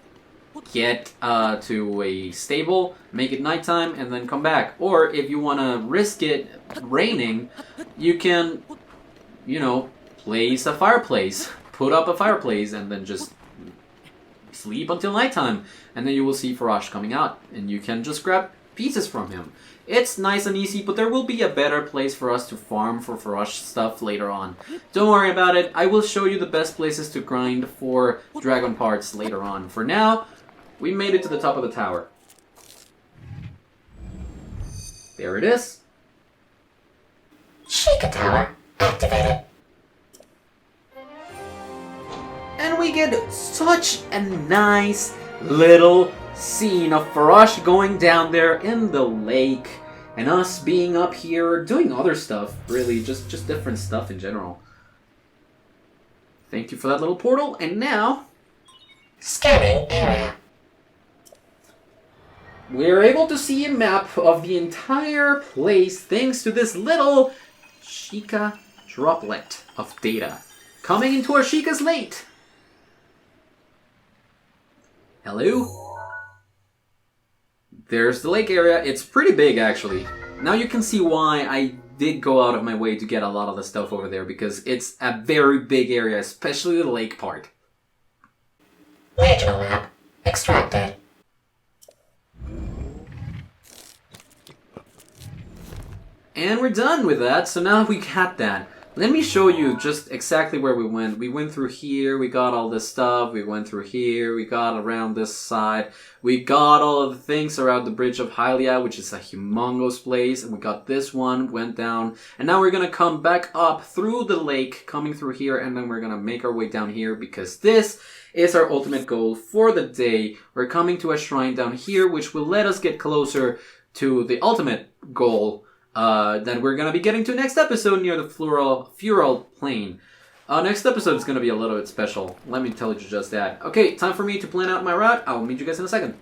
get to a stable, make it nighttime, and then come back. Or if you want to risk it raining, you can, you know, place a fireplace. Put up a fireplace and then just sleep until nighttime. And then you will see Farosh coming out. And you can just grab pieces from him. It's nice and easy, but there will be a better place for us to farm for Farosh stuff later on. Don't worry about it. I will show you the best places to grind for dragon parts later on. For now, we made it to the top of the tower. There it is. Sheikah Tower activated. And we get such a nice little scene of Farosh going down there in the lake, and us being up here doing other stuff, really, just different stuff in general. Thank you for that little portal, and now Scanning area. we're able to see a map of the entire place thanks to this little Sheikah droplet of data coming into our Sheikah slate. Hello? There's the lake area. It's pretty big, actually. Now you can see why I did go out of my way to get a lot of the stuff over there, because it's a very big area, especially the lake part. Regional map extracted. And we're done with that, so now we got that. Let me show you just exactly where we went. We went through here, we got all this stuff, we went through here, we got around this side, we got all of the things around the bridge of Hylia, which is a humongous place, and we got this one, went down, and now we're gonna come back up through the lake, coming through here, and then we're gonna make our way down here, because this is our ultimate goal for the day. We're coming to a shrine down here, which will let us get closer to the ultimate goal that we're gonna be getting to next episode near the Fural Plain. Next episode is gonna be a little bit special. Let me tell you just that. Okay, time for me to plan out my route. I'll meet you guys in a second.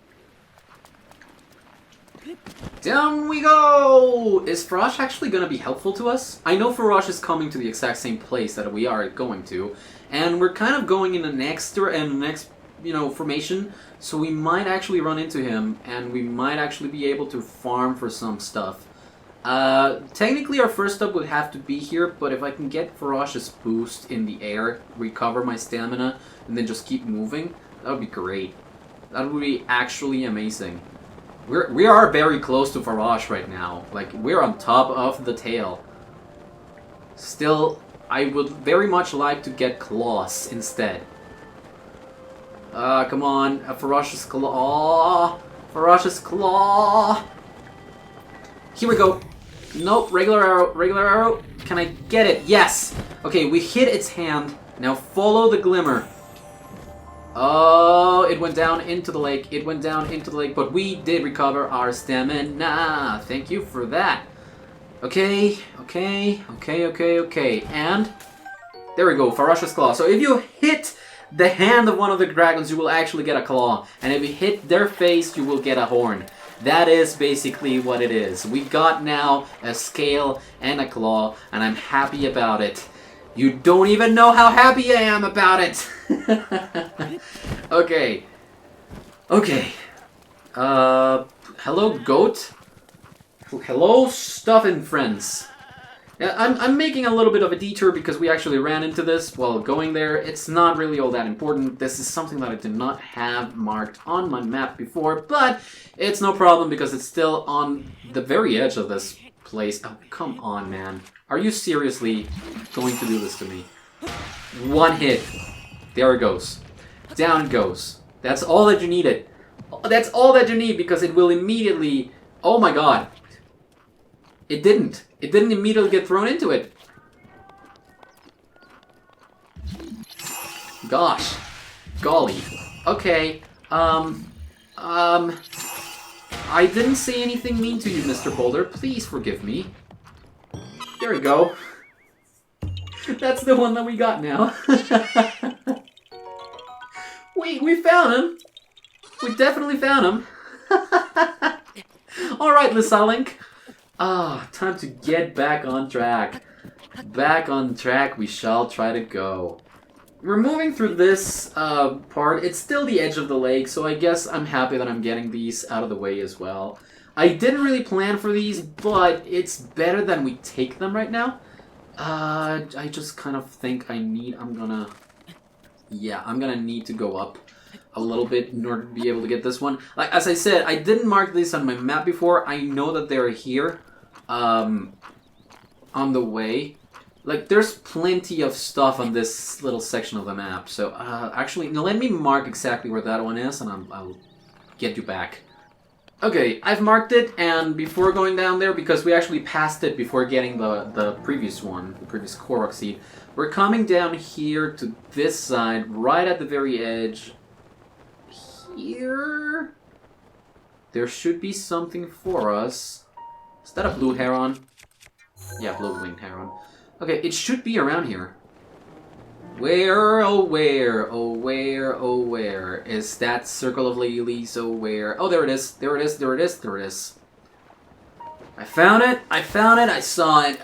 Down we go! Is Farosh actually gonna be helpful to us? I know Farosh is coming to the exact same place that we are going to, and we're kind of going in the next formation, so we might actually run into him, and we might actually be able to farm for some stuff. Technically our first stop would have to be here, but if I can get Farosh's boost in the air, recover my stamina, and then just keep moving, that would be great. That would be actually amazing. We are very close to Farosh right now. Like, we're on top of the tail. Still, I would very much like to get claws instead. Come on, a Farosh's claw. Farosh's claw. Here we go. Nope, regular arrow, regular arrow. Can I get it? Yes! Okay, we hit its hand. Now follow the glimmer. Oh, it went down into the lake. It went down into the lake, but we did recover our stamina. Thank you for that. Okay. And there we go, Farosh's claw. So if you hit the hand of one of the dragons, you will actually get a claw. And if you hit their face, you will get a horn. That is basically what it is. We got now a scale and a claw, and I'm happy about it. You don't even know how happy I am about it! Okay. Hello, goat? Hello, stuffing friends. Yeah, I'm making a little bit of a detour because we actually ran into this while going there. It's not really all that important. This is something that I did not have marked on my map before, but it's no problem because it's still on the very edge of this place. Oh, come on, man. Are you seriously going to do this to me? One hit. There it goes. Down it goes. That's all that you needed. That's all that you need because it will immediately... Oh my god. It didn't. It didn't immediately get thrown into it. Gosh. Golly. Okay. I didn't say anything mean to you, Mr. Boulder. Please forgive me. There we go. That's the one that we got now. we found him. We definitely found him. Alright, Lizalink. Time to get back on track. Back on track we shall try to go. We're moving through this part. It's still the edge of the lake, so I guess I'm happy that I'm getting these out of the way as well. I didn't really plan for these, but it's better than we take them right now. I just kind of think I'm gonna need to go up a little bit in order to be able to get this one. Like, as I said, I didn't mark these on my map before. I know that they're here, on the way. Like, there's plenty of stuff on this little section of the map. So, actually, now let me mark exactly where that one is, and I'll get you back. Okay, I've marked it, and before going down there, because we actually passed it before getting the previous one, the previous Korok Seed, we're coming down here to this side, right at the very edge. Here? There should be something for us. Is that a blue heron? Yeah, blue-winged heron. Okay, it should be around here. Where, oh where, oh where, oh where is that circle of lilies, oh where? Oh, there it is, there it is, there it is, there it is. I found it, I saw it.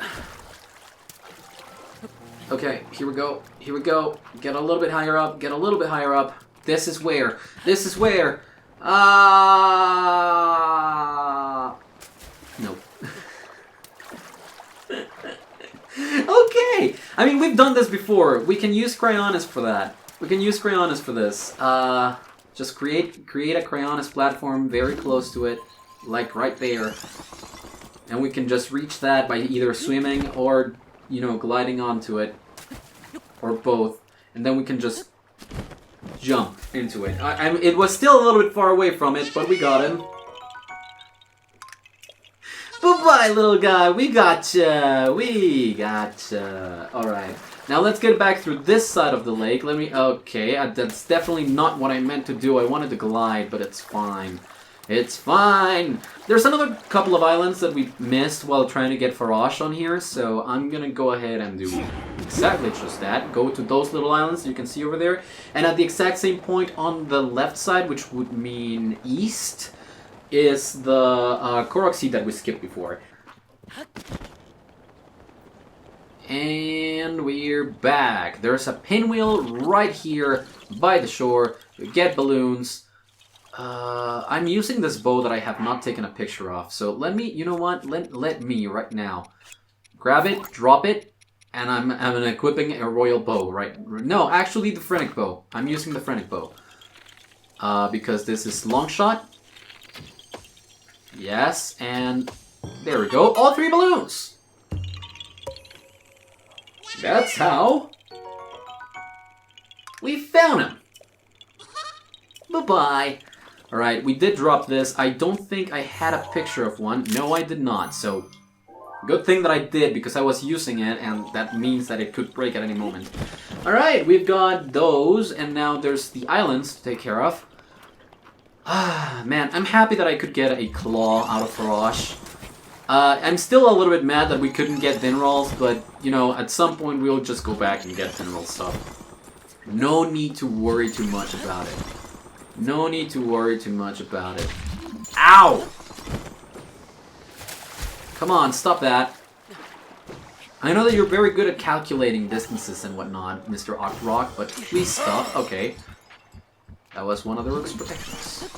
Okay, here we go, here we go. Get a little bit higher up, get a little bit higher up. This is where, this is where. Nope. Okay! I mean, we've done this before. We can use Cryonis for that. We can use Cryonis for this. Just create a Cryonis platform very close to it, like right there. And we can just reach that by either swimming or, you know, gliding onto it. Or both. And then we can just jump into it. It was still a little bit far away from it, but we got him. Bye-bye, little guy. We gotcha. We gotcha. Alright. Now let's get back through this side of the lake. Okay, that's definitely not what I meant to do. I wanted to glide, but it's fine. It's fine. There's another couple of islands that we missed while trying to get Farosh on here, so I'm gonna go ahead and do exactly just that. Go to those little islands you can see over there, and at the exact same point on the left side, which would mean east, is the Korok Seed that we skipped before. And we're back. There's a pinwheel right here by the shore. We get balloons. I'm using this bow that I have not taken a picture of. So let me, you know what? Let me right now grab it, drop it, and I'm equipping a royal bow. Right? No, actually the Phrenic bow. I'm using the Phrenic bow because this is long shot. Yes, and there we go. All 3 balloons! That's how we found him. Bye-bye. Alright, we did drop this. I don't think I had a picture of one. No, I did not. So, good thing that I did because I was using it, and that means that it could break at any moment. Alright, we've got those, and now there's the islands to take care of. Man, I'm happy that I could get a claw out of Farosh. I'm still a little bit mad that we couldn't get Dinrolls, but, you know, at some point we'll just go back and get Dinroll stuff. No need to worry too much about it. No need to worry too much about it. Ow! Come on, stop that. I know that you're very good at calculating distances and whatnot, Mr. Octorok, but please stop. Okay. That was one of the rook's protections.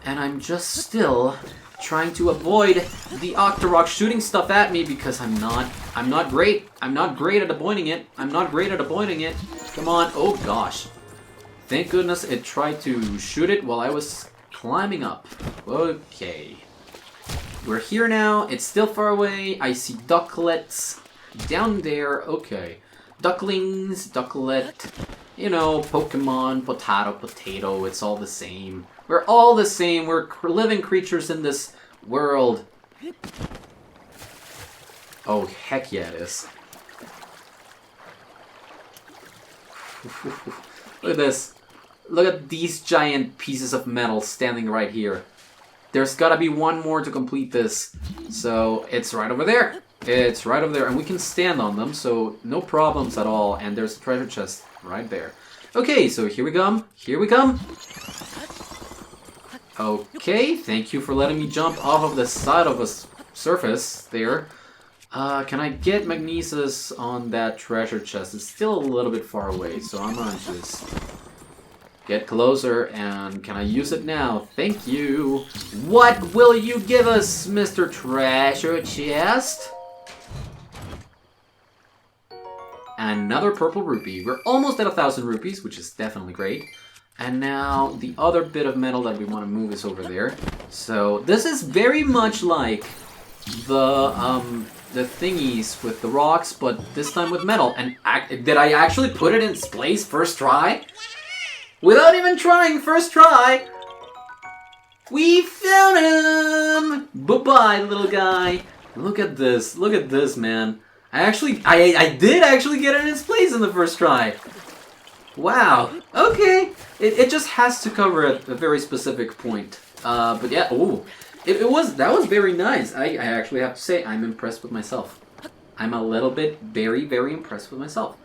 And I'm just still trying to avoid the Octorok shooting stuff at me because I'm not great. I'm not great at avoiding it. I'm not great at avoiding it. Come on. Oh gosh. Thank goodness it tried to shoot it while I was climbing up. Okay. We're here now. It's still far away. I see ducklets down there. Okay. Ducklings, ducklet. You know, Pokemon, potato, it's all the same. We're all the same. We're living creatures in this world. Oh, heck yeah, it is. Look at this. Look at these giant pieces of metal standing right here. There's gotta be one more to complete this. So, it's right over there. It's right over there, and we can stand on them, so no problems at all. And there's a treasure chest right there. Okay, so here we come. Here we come. Okay, thank you for letting me jump off of the side of a surface there. Can I get magnesis on that treasure chest? It's still a little bit far away, so I'm gonna just get closer, and can I use it now? Thank you. What will you give us, Mr. Treasure Chest? Another purple rupee. We're almost at 1,000 rupees, which is definitely great. And now the other bit of metal that we want to move is over there. So this is very much like the thingies with the rocks, but this time with metal. And did I actually put it in its place first try? Without even trying, first try! We found him! Bye-bye, little guy. Look at this, man. I did actually get it in its place in the first try. Wow, okay. It just has to cover a very specific point. But yeah, ooh. That was very nice. I actually have to say, I'm impressed with myself. I'm a little bit very, very impressed with myself.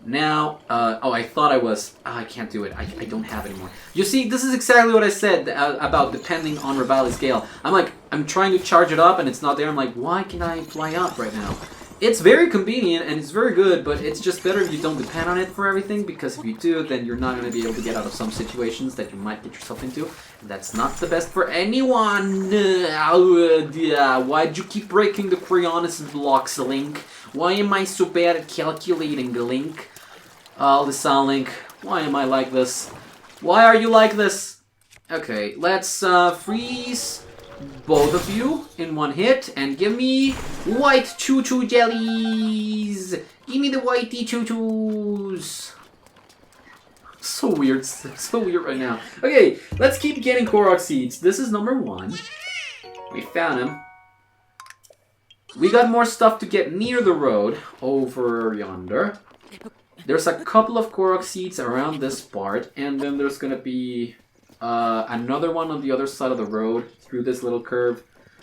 Now, I thought I was... Oh, I can't do it. I don't have it anymore. You see, this is exactly what I said about depending on Revali's scale. I'm trying to charge it up and it's not there. I'm like, why can I fly up right now? It's very convenient and it's very good, but it's just better if you don't depend on it for everything, because if you do, then you're not going to be able to get out of some situations that you might get yourself into. And that's not the best for anyone. Why'd you keep breaking the Cryonis blocks, Link? Why am I so bad at calculating, Link? Listen, Link, why am I like this? Why are you like this? Okay, let's freeze both of you in one hit and give me white choo-choo jellies. Give me the whitey choo-choos. So weird right now. Okay, let's keep getting Korok Seeds. This is number 1. We found him. We got more stuff to get near the road over yonder. There's a couple of Korok Seeds around this part, and then there's gonna be another one on the other side of the road through this little curve.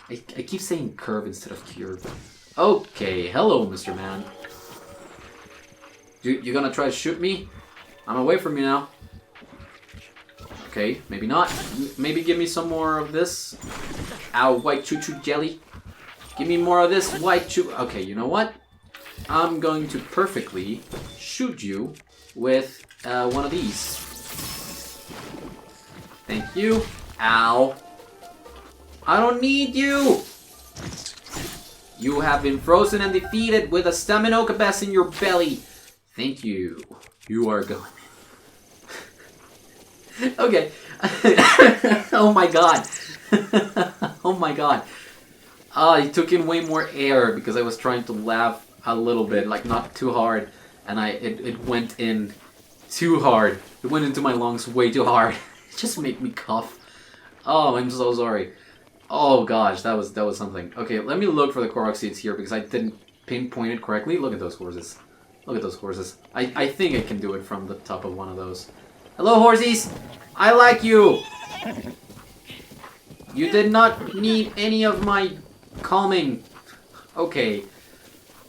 I keep saying curve instead of curve. Okay, hello, Mr. Man. You gonna try to shoot me? I'm away from you now. Okay, maybe not. Maybe give me some more of this. Ow, white choo-choo jelly. Give me more of this white choo... Okay, you know what? I'm going to perfectly shoot you with one of these. Thank you. Ow. I don't need you! You have been frozen and defeated with a Staminoka Bass in your belly. Thank you. You are gone. Okay. Oh my god. Oh my god. I took in way more air because I was trying to laugh a little bit, like not too hard, and it went in too hard. It went into my lungs way too hard. It just made me cough. Oh, I'm so sorry. Oh gosh, that was something. Okay, let me look for the Korok Seeds here because I didn't pinpoint it correctly. Look at those horses. Look at those horses. I think I can do it from the top of one of those. Hello, horsies! I like you! You did not need any of my calming. Okay.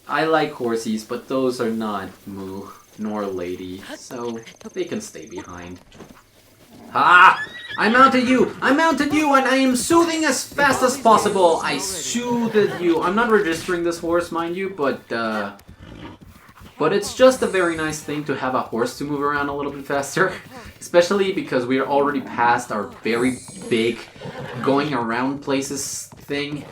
I like horsies, but those are not moo nor lady, so they can stay behind. Ha! I mounted you! I mounted you, and I am soothing as fast as possible! I soothed you. I'm not registering this horse, mind you, but it's just a very nice thing to have a horse to move around a little bit faster. Especially because we are already past our very big going around places thing.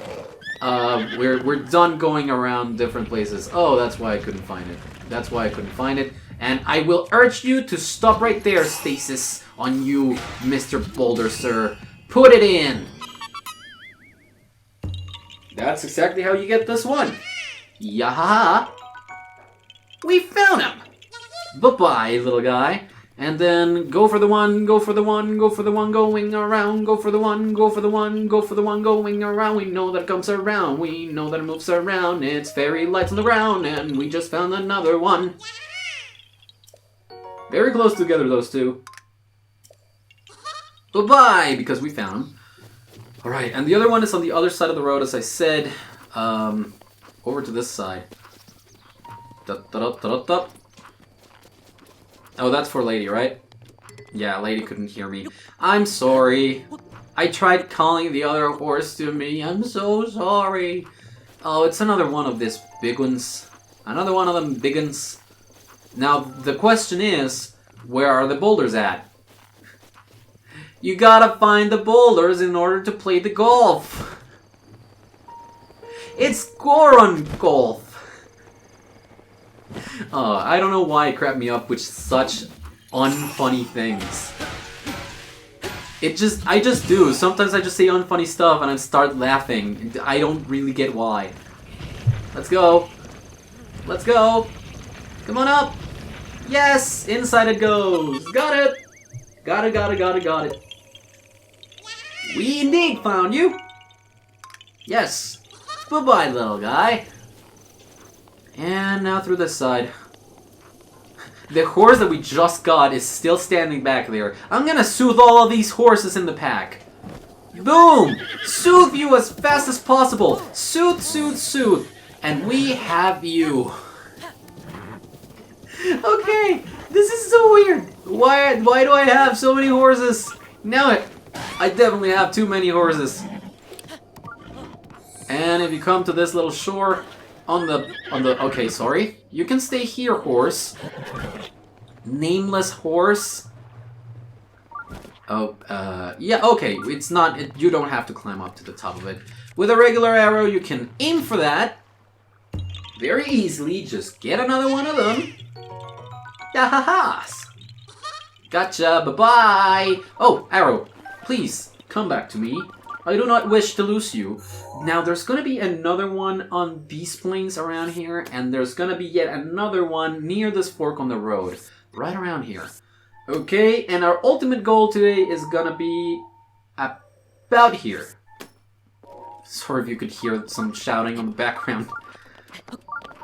We're done going around different places. Oh, that's why I couldn't find it. That's why I couldn't find it. And I will urge you to stop right there, Stasis, on you, Mr. Boulder, sir. Put it in! That's exactly how you get this one. Yaha! We found him! Bye-bye, little guy. And then go for the one, go for the one, go for the one going around, go for the one, go for the one, go for the one going around. We know that it comes around, we know that it moves around. It's fairy lights on the ground, and we just found another one. Very close together, those two. Bye-bye, because we found them. Alright, and the other one is on the other side of the road, as I said. Over to this side. Da-da-da-da-da. Oh, that's for Lady, right? Yeah, Lady couldn't hear me. I'm sorry. I tried calling the other horse to me. I'm so sorry. Oh, it's another one of these big ones. Another one of them big ones. Now, the question is, where are the boulders at? You gotta find the boulders in order to play the golf. It's Goron golf. I don't know why it cracked me up with such unfunny things. I just do. Sometimes I just say unfunny stuff and I start laughing. I don't really get why. Let's go. Let's go. Come on up. Yes, inside it goes. Got it. Got it. We indeed found you. Yes. Bye-bye, little guy. And now through this side. The horse that we just got is still standing back there. I'm gonna soothe all of these horses in the pack. Boom! Soothe you as fast as possible. Soothe, soothe, soothe. And we have you. Okay, this is so weird. Why do I have so many horses? Now I definitely have too many horses. And if you come to this little shore on the okay, sorry. You can stay here, horse. Nameless horse. Oh, yeah, okay. It's not, you don't have to climb up to the top of it. With a regular arrow, you can aim for that very easily. Just get another one of them. Yahahas! Gotcha, bye-bye! Oh, arrow, please, come back to me. I do not wish to lose you. Now, there's gonna be another one on these plains around here, and there's gonna be yet another one near this fork on the road. Right around here. Okay, and our ultimate goal today is gonna be about here. Sorry if you could hear some shouting on the background.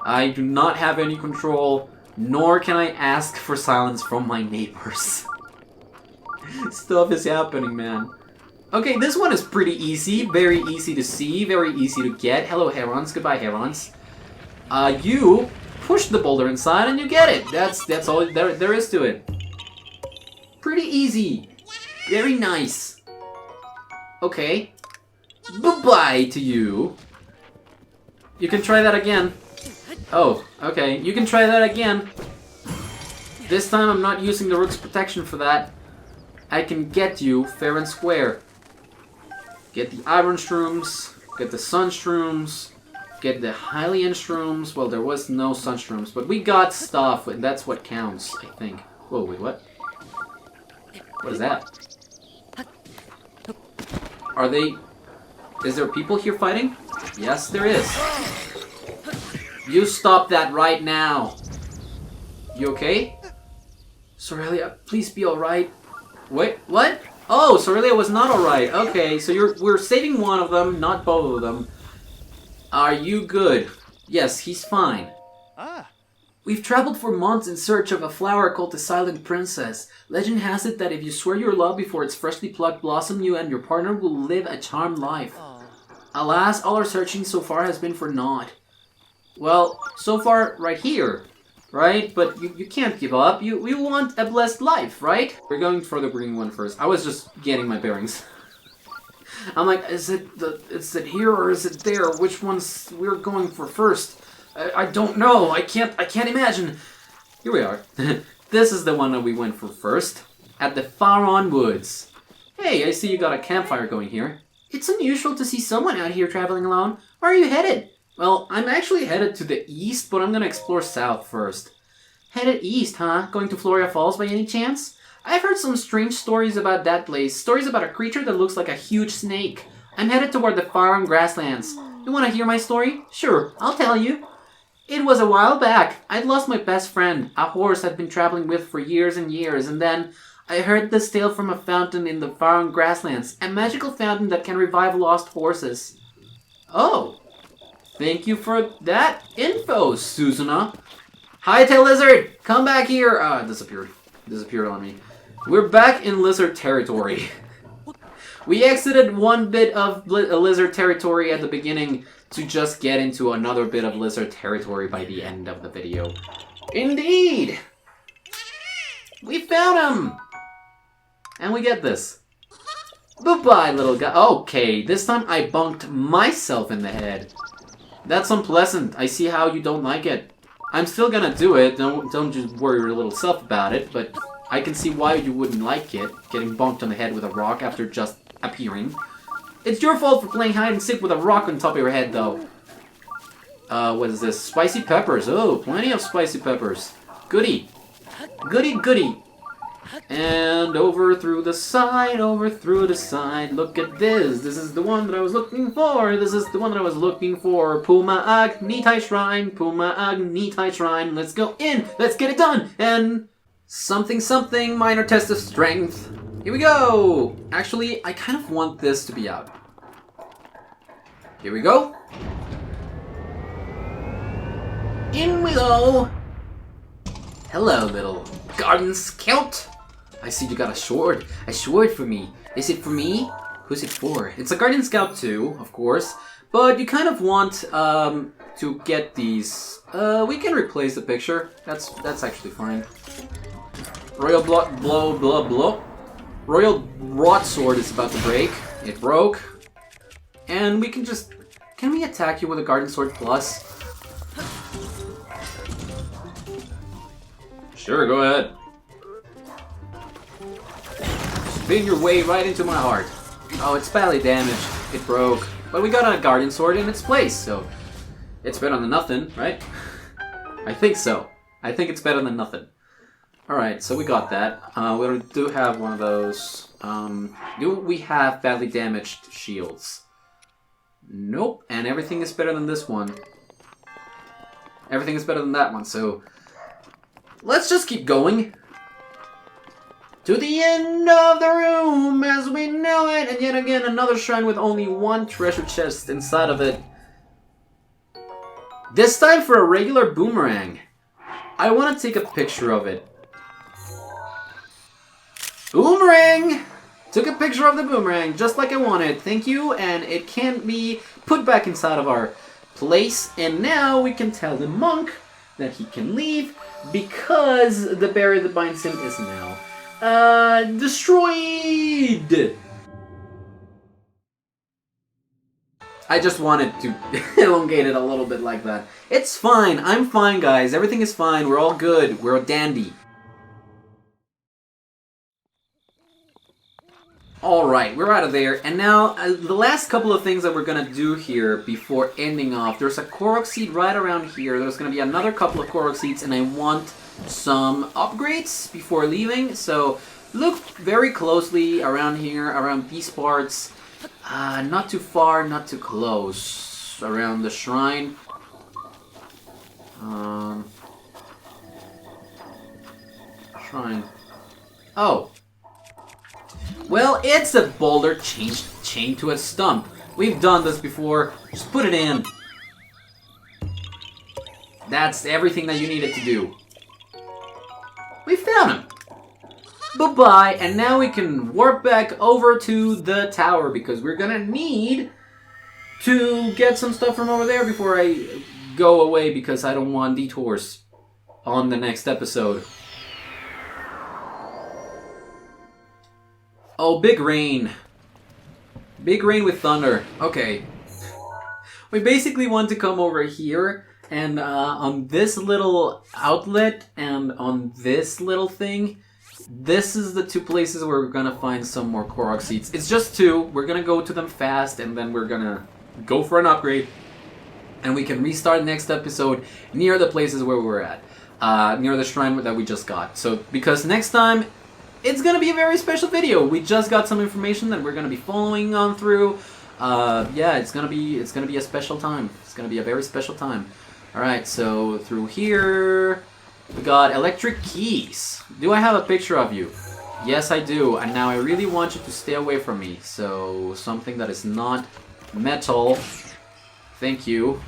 I do not have any control, nor can I ask for silence from my neighbors. Stuff is happening, man. Okay, this one is pretty easy. Very easy to see, very easy to get. Hello, herons. Goodbye, herons. You push the boulder inside and you get it. That's all there is to it. Pretty easy. Very nice. Okay. Bye-bye to you. You can try that again. Oh, okay. You can try that again. This time I'm not using the Rook's protection for that. I can get you fair and square. Get the iron shrooms, get the sun shrooms, get the Hylian shrooms. Well, there was no sun shrooms, but we got stuff, and that's what counts, I think. Whoa, wait, what? What is that? Are they... Is there people here fighting? Yes, there is. You stop that right now. You okay? Sorelia, please be alright. Wait, what? Oh, Sorelia was not alright. Okay, so we're saving one of them, not both of them. Are you good? Yes, he's fine. We've traveled for months in search of a flower called the Silent Princess. Legend has it that if you swear your love before its freshly plucked blossom, you and your partner will live a charmed life. Alas, all our searching so far has been for naught. Well, so far, right here. Right? But you can't give up. We want a blessed life, right? We're going for the green one first. I was just getting my bearings. I'm like, is it here or is it there? Which one's we're going for first? I don't know. I can't imagine. Here we are. This is the one that we went for first. At the Faron Woods. Hey, I see you got a campfire going here. It's unusual to see someone out here traveling alone. Where are you headed? Well, I'm actually headed to the east, but I'm gonna explore south first. Headed east, huh? Going to Floria Falls by any chance? I've heard some strange stories about that place. Stories about a creature that looks like a huge snake. I'm headed toward the Faron grasslands. You wanna hear my story? Sure, I'll tell you. It was a while back. I'd lost my best friend, a horse I'd been traveling with for years and years, and then I heard this tale from a fountain in the Faron grasslands. A magical fountain that can revive lost horses. Oh. Thank you for that info, Susanna. Hi, Tail Lizard! Come back here! It disappeared. Disappeared on me. We're back in lizard territory. We exited one bit of lizard territory at the beginning to just get into another bit of lizard territory by the end of the video. Indeed! We found him! And we get this. Bye-bye, little guy. Okay, this time I bunked myself in the head. That's unpleasant. I see how you don't like it. I'm still gonna do it. Don't just worry your little self about it, but I can see why you wouldn't like it, getting bonked on the head with a rock after just appearing. It's your fault for playing hide and seek with a rock on top of your head, though. What is this? Spicy peppers. Oh, plenty of spicy peppers. Goody. Goody, goody. And over through the side, over through the side. Look at this. This is the one that I was looking for. This is the one that I was looking for. Pumaag, Nitae Shrine. Pumaag, Nitae Shrine. Let's go in. Let's get it done. And something, something. Minor test of strength. Here we go. Actually, I kind of want this to be out. Here we go. In we go. Hello, little garden scout. I see you got a sword. A sword for me. Is it for me? Who's it for? It's a Guardian Scout too, of course. But you kind of want to get these. We can replace the picture. That's actually fine. Royal blow. Royal broadsword is about to break. It broke. And we can just. Can we attack you with a Guardian Sword Plus? Sure, go ahead. Spin your way right into my heart. Oh, it's badly damaged. It broke. But we got a Guardian Sword in its place, so it's better than nothing, right? I think so. I think it's better than nothing. Alright, so we got that. We do have one of those. Do we have badly damaged shields? Nope. And everything is better than this one. Everything is better than that one, so let's just keep going. To the end of the room as we know it, and yet again another shrine with only one treasure chest inside of it. This time for a regular boomerang. I want to take a picture of it. Boomerang! Took a picture of the boomerang just like I wanted. Thank you, and it can be put back inside of our place. And now we can tell the monk that he can leave because the barrier that binds him is now destroyed! I just wanted to elongate it a little bit like that. It's fine. I'm fine, guys. Everything is fine. We're all good. We're a dandy. Alright, we're out of there. And now, the last couple of things that we're going to do here before ending off. There's a Korok Seed right around here. There's going to be another couple of Korok Seeds, and I want some upgrades before leaving. So, look very closely around here, around these parts. Not too far, not too close. Around the shrine. Shrine. Oh. Well, it's a boulder chained to a stump. We've done this before. Just put it in. That's everything that you needed to do. We found him. Bye-bye, and now we can warp back over to the tower because we're gonna need to get some stuff from over there before I go away because I don't want detours on the next episode. Oh, big rain. Big rain with thunder. Okay. We basically want to come over here and on this little outlet and on this little thing. This is the two places where we're gonna find some more Korok Seeds. It's just two. We're gonna go to them fast, and then we're gonna go for an upgrade. And we can restart next episode near the places where we were at. Near the shrine that we just got. So, because next time, it's gonna be a very special video. We just got some information that we're gonna be following on through. Yeah, it's gonna be a special time. It's gonna be a very special time. Alright, so through here... We got electric keys. Do I have a picture of you? Yes, I do. And now I really want you to stay away from me. So, something that is not metal. Thank you.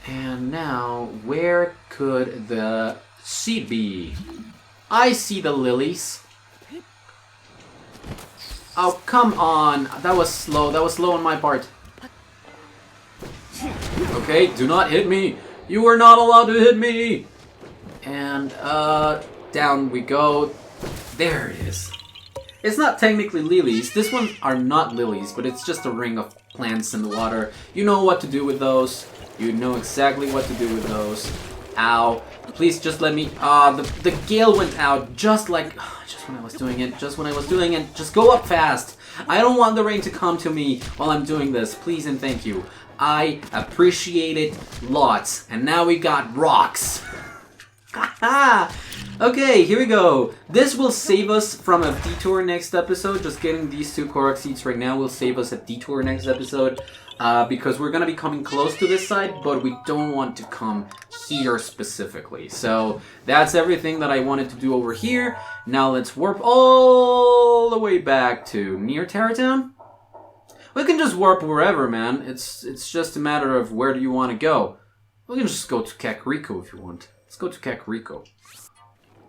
And now, where could the seed be? I see the lilies. Oh, come on. That was slow. That was slow on my part. Okay, do not hit me. You are not allowed to hit me. And, Down we go. There it is. It's not technically lilies. This one are not lilies, but it's just a ring of plants in the water. You know what to do with those. You know exactly what to do with those. Ow. Please just let me... the gale went out just like... just when I was doing it. Just when I was doing it. Just go up fast. I don't want the rain to come to me while I'm doing this. Please and thank you. I appreciate it lots. And now we got rocks. Haha! Okay, here we go. This will save us from a detour next episode. Just getting these 2 Korok Seeds right now will save us a detour next episode. Because we're going to be coming close to this side, but we don't want to come here specifically. So that's everything that I wanted to do over here. Now let's warp all the way back to near Terratown. We can just warp wherever, man. It's just a matter of where do you want to go. We can just go to Kakariko if you want. Let's go to Kakariko.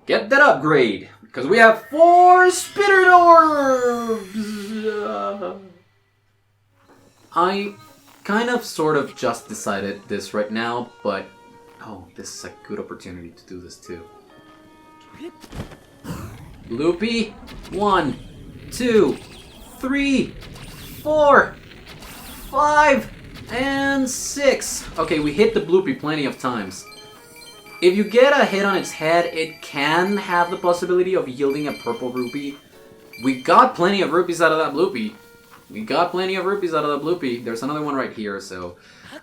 Get that upgrade, because we have 4 Spirit Orbs! I kind of sort of just decided this right now, but oh, this is a good opportunity to do this too. Loopy, 1, 2, 3, 4, 5, and 6. Okay, we hit the Bloopy plenty of times. If you get a hit on its head, it can have the possibility of yielding a purple rupee. We got plenty of rupees out of that Bloopy. There's another one right here, so...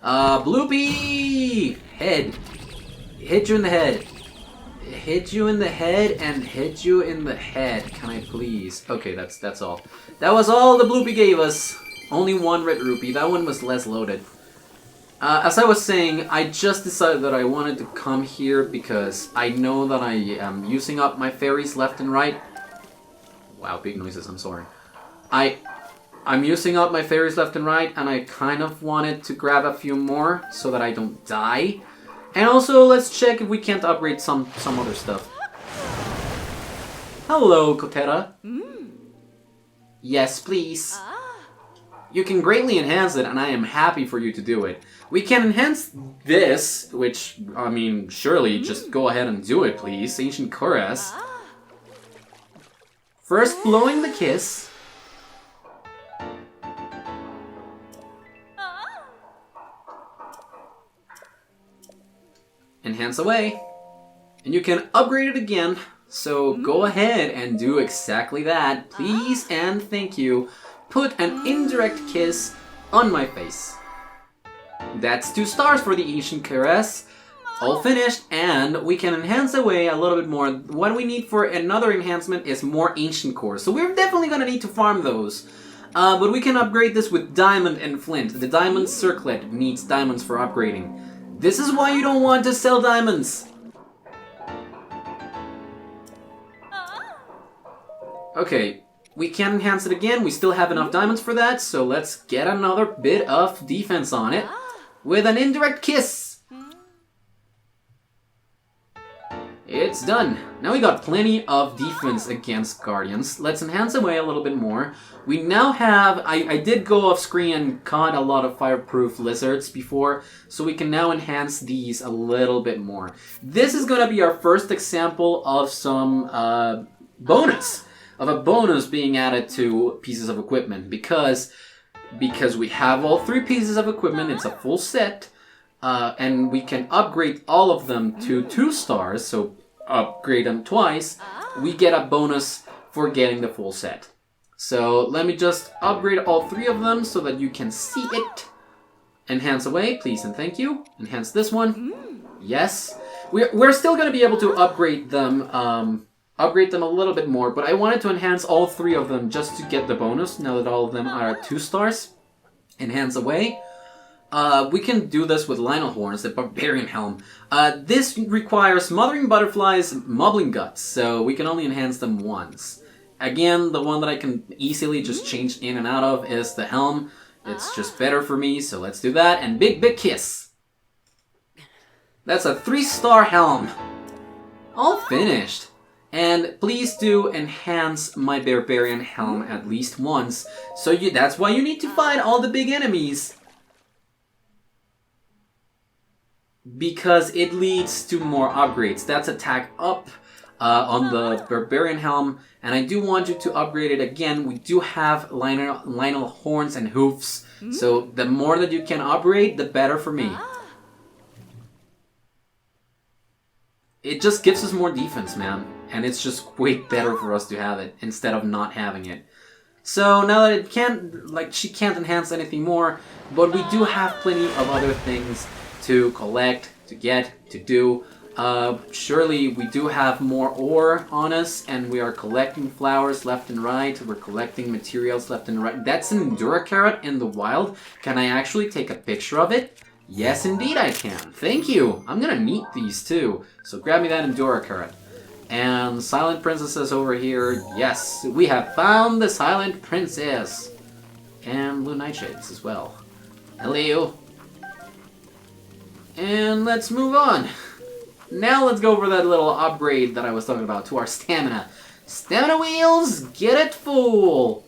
Bloopy! Head. Hit you in the head. Hit you in the head and hit you in the head. Can I please? Okay, that's all. That was all the Bloopy gave us. Only 1 red rupee. That one was less loaded. As I was saying, I just decided that I wanted to come here because I know that I am using up my fairies left and right. Wow, big noises, I'm sorry. I'm using up my fairies left and right, and I kind of wanted to grab a few more so that I don't die. And also, let's check if we can't upgrade some other stuff. Hello, Kotera. Yes, please. You can greatly enhance it, and I am happy for you to do it. We can enhance this, which, I mean, surely just go ahead and do it, please. Ancient Caress. First, blowing the kiss. Enhance away. And you can upgrade it again. So go ahead and do exactly that. Please and thank you. Put an indirect kiss on my face. That's 2 stars for the Ancient Caress. All finished, and we can enhance away a little bit more. What we need for another enhancement is more Ancient Cores. So we're definitely going to need to farm those. But we can upgrade this with Diamond and Flint. The Diamond Circlet needs diamonds for upgrading. This is why you don't want to sell diamonds. Okay, we can enhance it again. We still have enough diamonds for that, so let's get another bit of defense on it with an indirect kiss. It's done. Now we got plenty of defense against Guardians. Let's enhance away a little bit more. We now have... I did go off screen and caught a lot of fireproof lizards before, so we can now enhance these a little bit more. This is going to be our first example of some bonus. Of a bonus being added to pieces of equipment. Because we have all 3 pieces of equipment, it's a full set. And we can upgrade all of them to 2 stars, so upgrade them twice. We get a bonus for getting the full set. So let me just upgrade all 3 of them so that you can see it. Enhance away, please and thank you. Enhance this one. Yes. We're still going to be able to upgrade them a little bit more, but I wanted to enhance all 3 of them just to get the bonus, now that all of them are 2 stars. Enhance away. We can do this with Lionel Horns, the Barbarian Helm. This requires Smothering Butterflies, Moblin Guts, so we can only enhance them once. Again, the one that I can easily just change in and out of is the Helm. It's just better for me, so let's do that. And Big Kiss. That's a 3-star Helm. All finished. And please do enhance my Barbarian Helm at least once. So that's why you need to fight all the big enemies. Because it leads to more upgrades. That's attack up. on the Barbarian Helm, and I do want you to upgrade it again. We do have Lionel horns and hoofs, so the more that you can upgrade, the better for me. It just gives us more defense, man, and it's just way better for us to have it instead of not having it. So now that it can't, like, she can't enhance anything more, but we do have plenty of other things to collect, to get, to do. Surely we do have more ore on us, and we are collecting flowers left and right. We're collecting materials left and right. That's an Endura carrot in the wild. Can I actually take a picture of it? Yes, indeed I can. Thank you. I'm gonna need these too. So grab me that Endura carrot. And Silent Princesses over here. Yes, we have found the Silent Princess. And Blue Nightshades as well. Hello. And let's move on. Now let's go over that little upgrade that I was talking about to our stamina. Stamina wheels, get it full!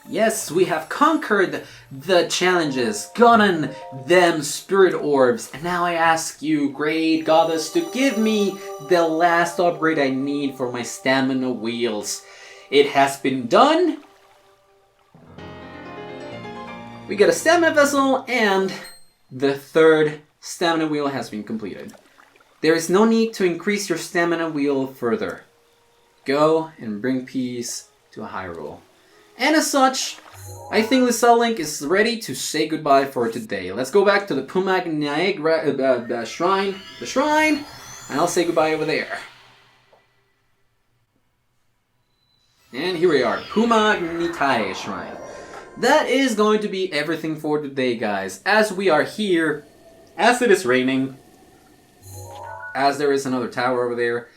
Yes, we have conquered the challenges, gotten them spirit orbs, and now I ask you, great goddess, to give me the last upgrade I need for my stamina wheels. It has been done. We get a stamina vessel, and the third stamina wheel has been completed. There is no need to increase your stamina wheel further. Go and bring peace to Hyrule. And as such, I think Lizalfos is ready to say goodbye for today. Let's go back to the Pumaag Shrine, and I'll say goodbye over there. And here we are, Pumaag Nitae Shrine. That is going to be everything for today, guys. As we are here, as it is raining, as there is another tower over there,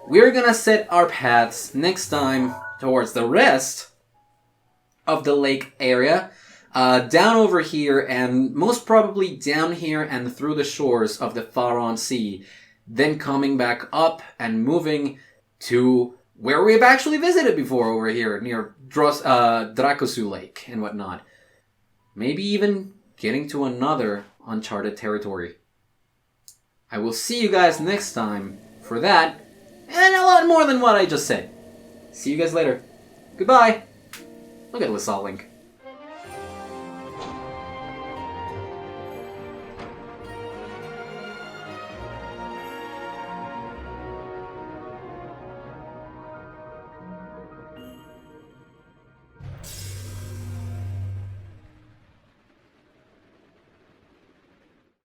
we're gonna set our paths next time towards the rest of the lake area, down over here, and most probably down here and through the shores of the Farosh Sea, then coming back up and moving to where we've actually visited before over here, near Dracosu Lake and whatnot. Maybe even getting to another uncharted territory. I will see you guys next time for that, and a lot more than what I just said. See you guys later. Goodbye. Look at Lizalfos.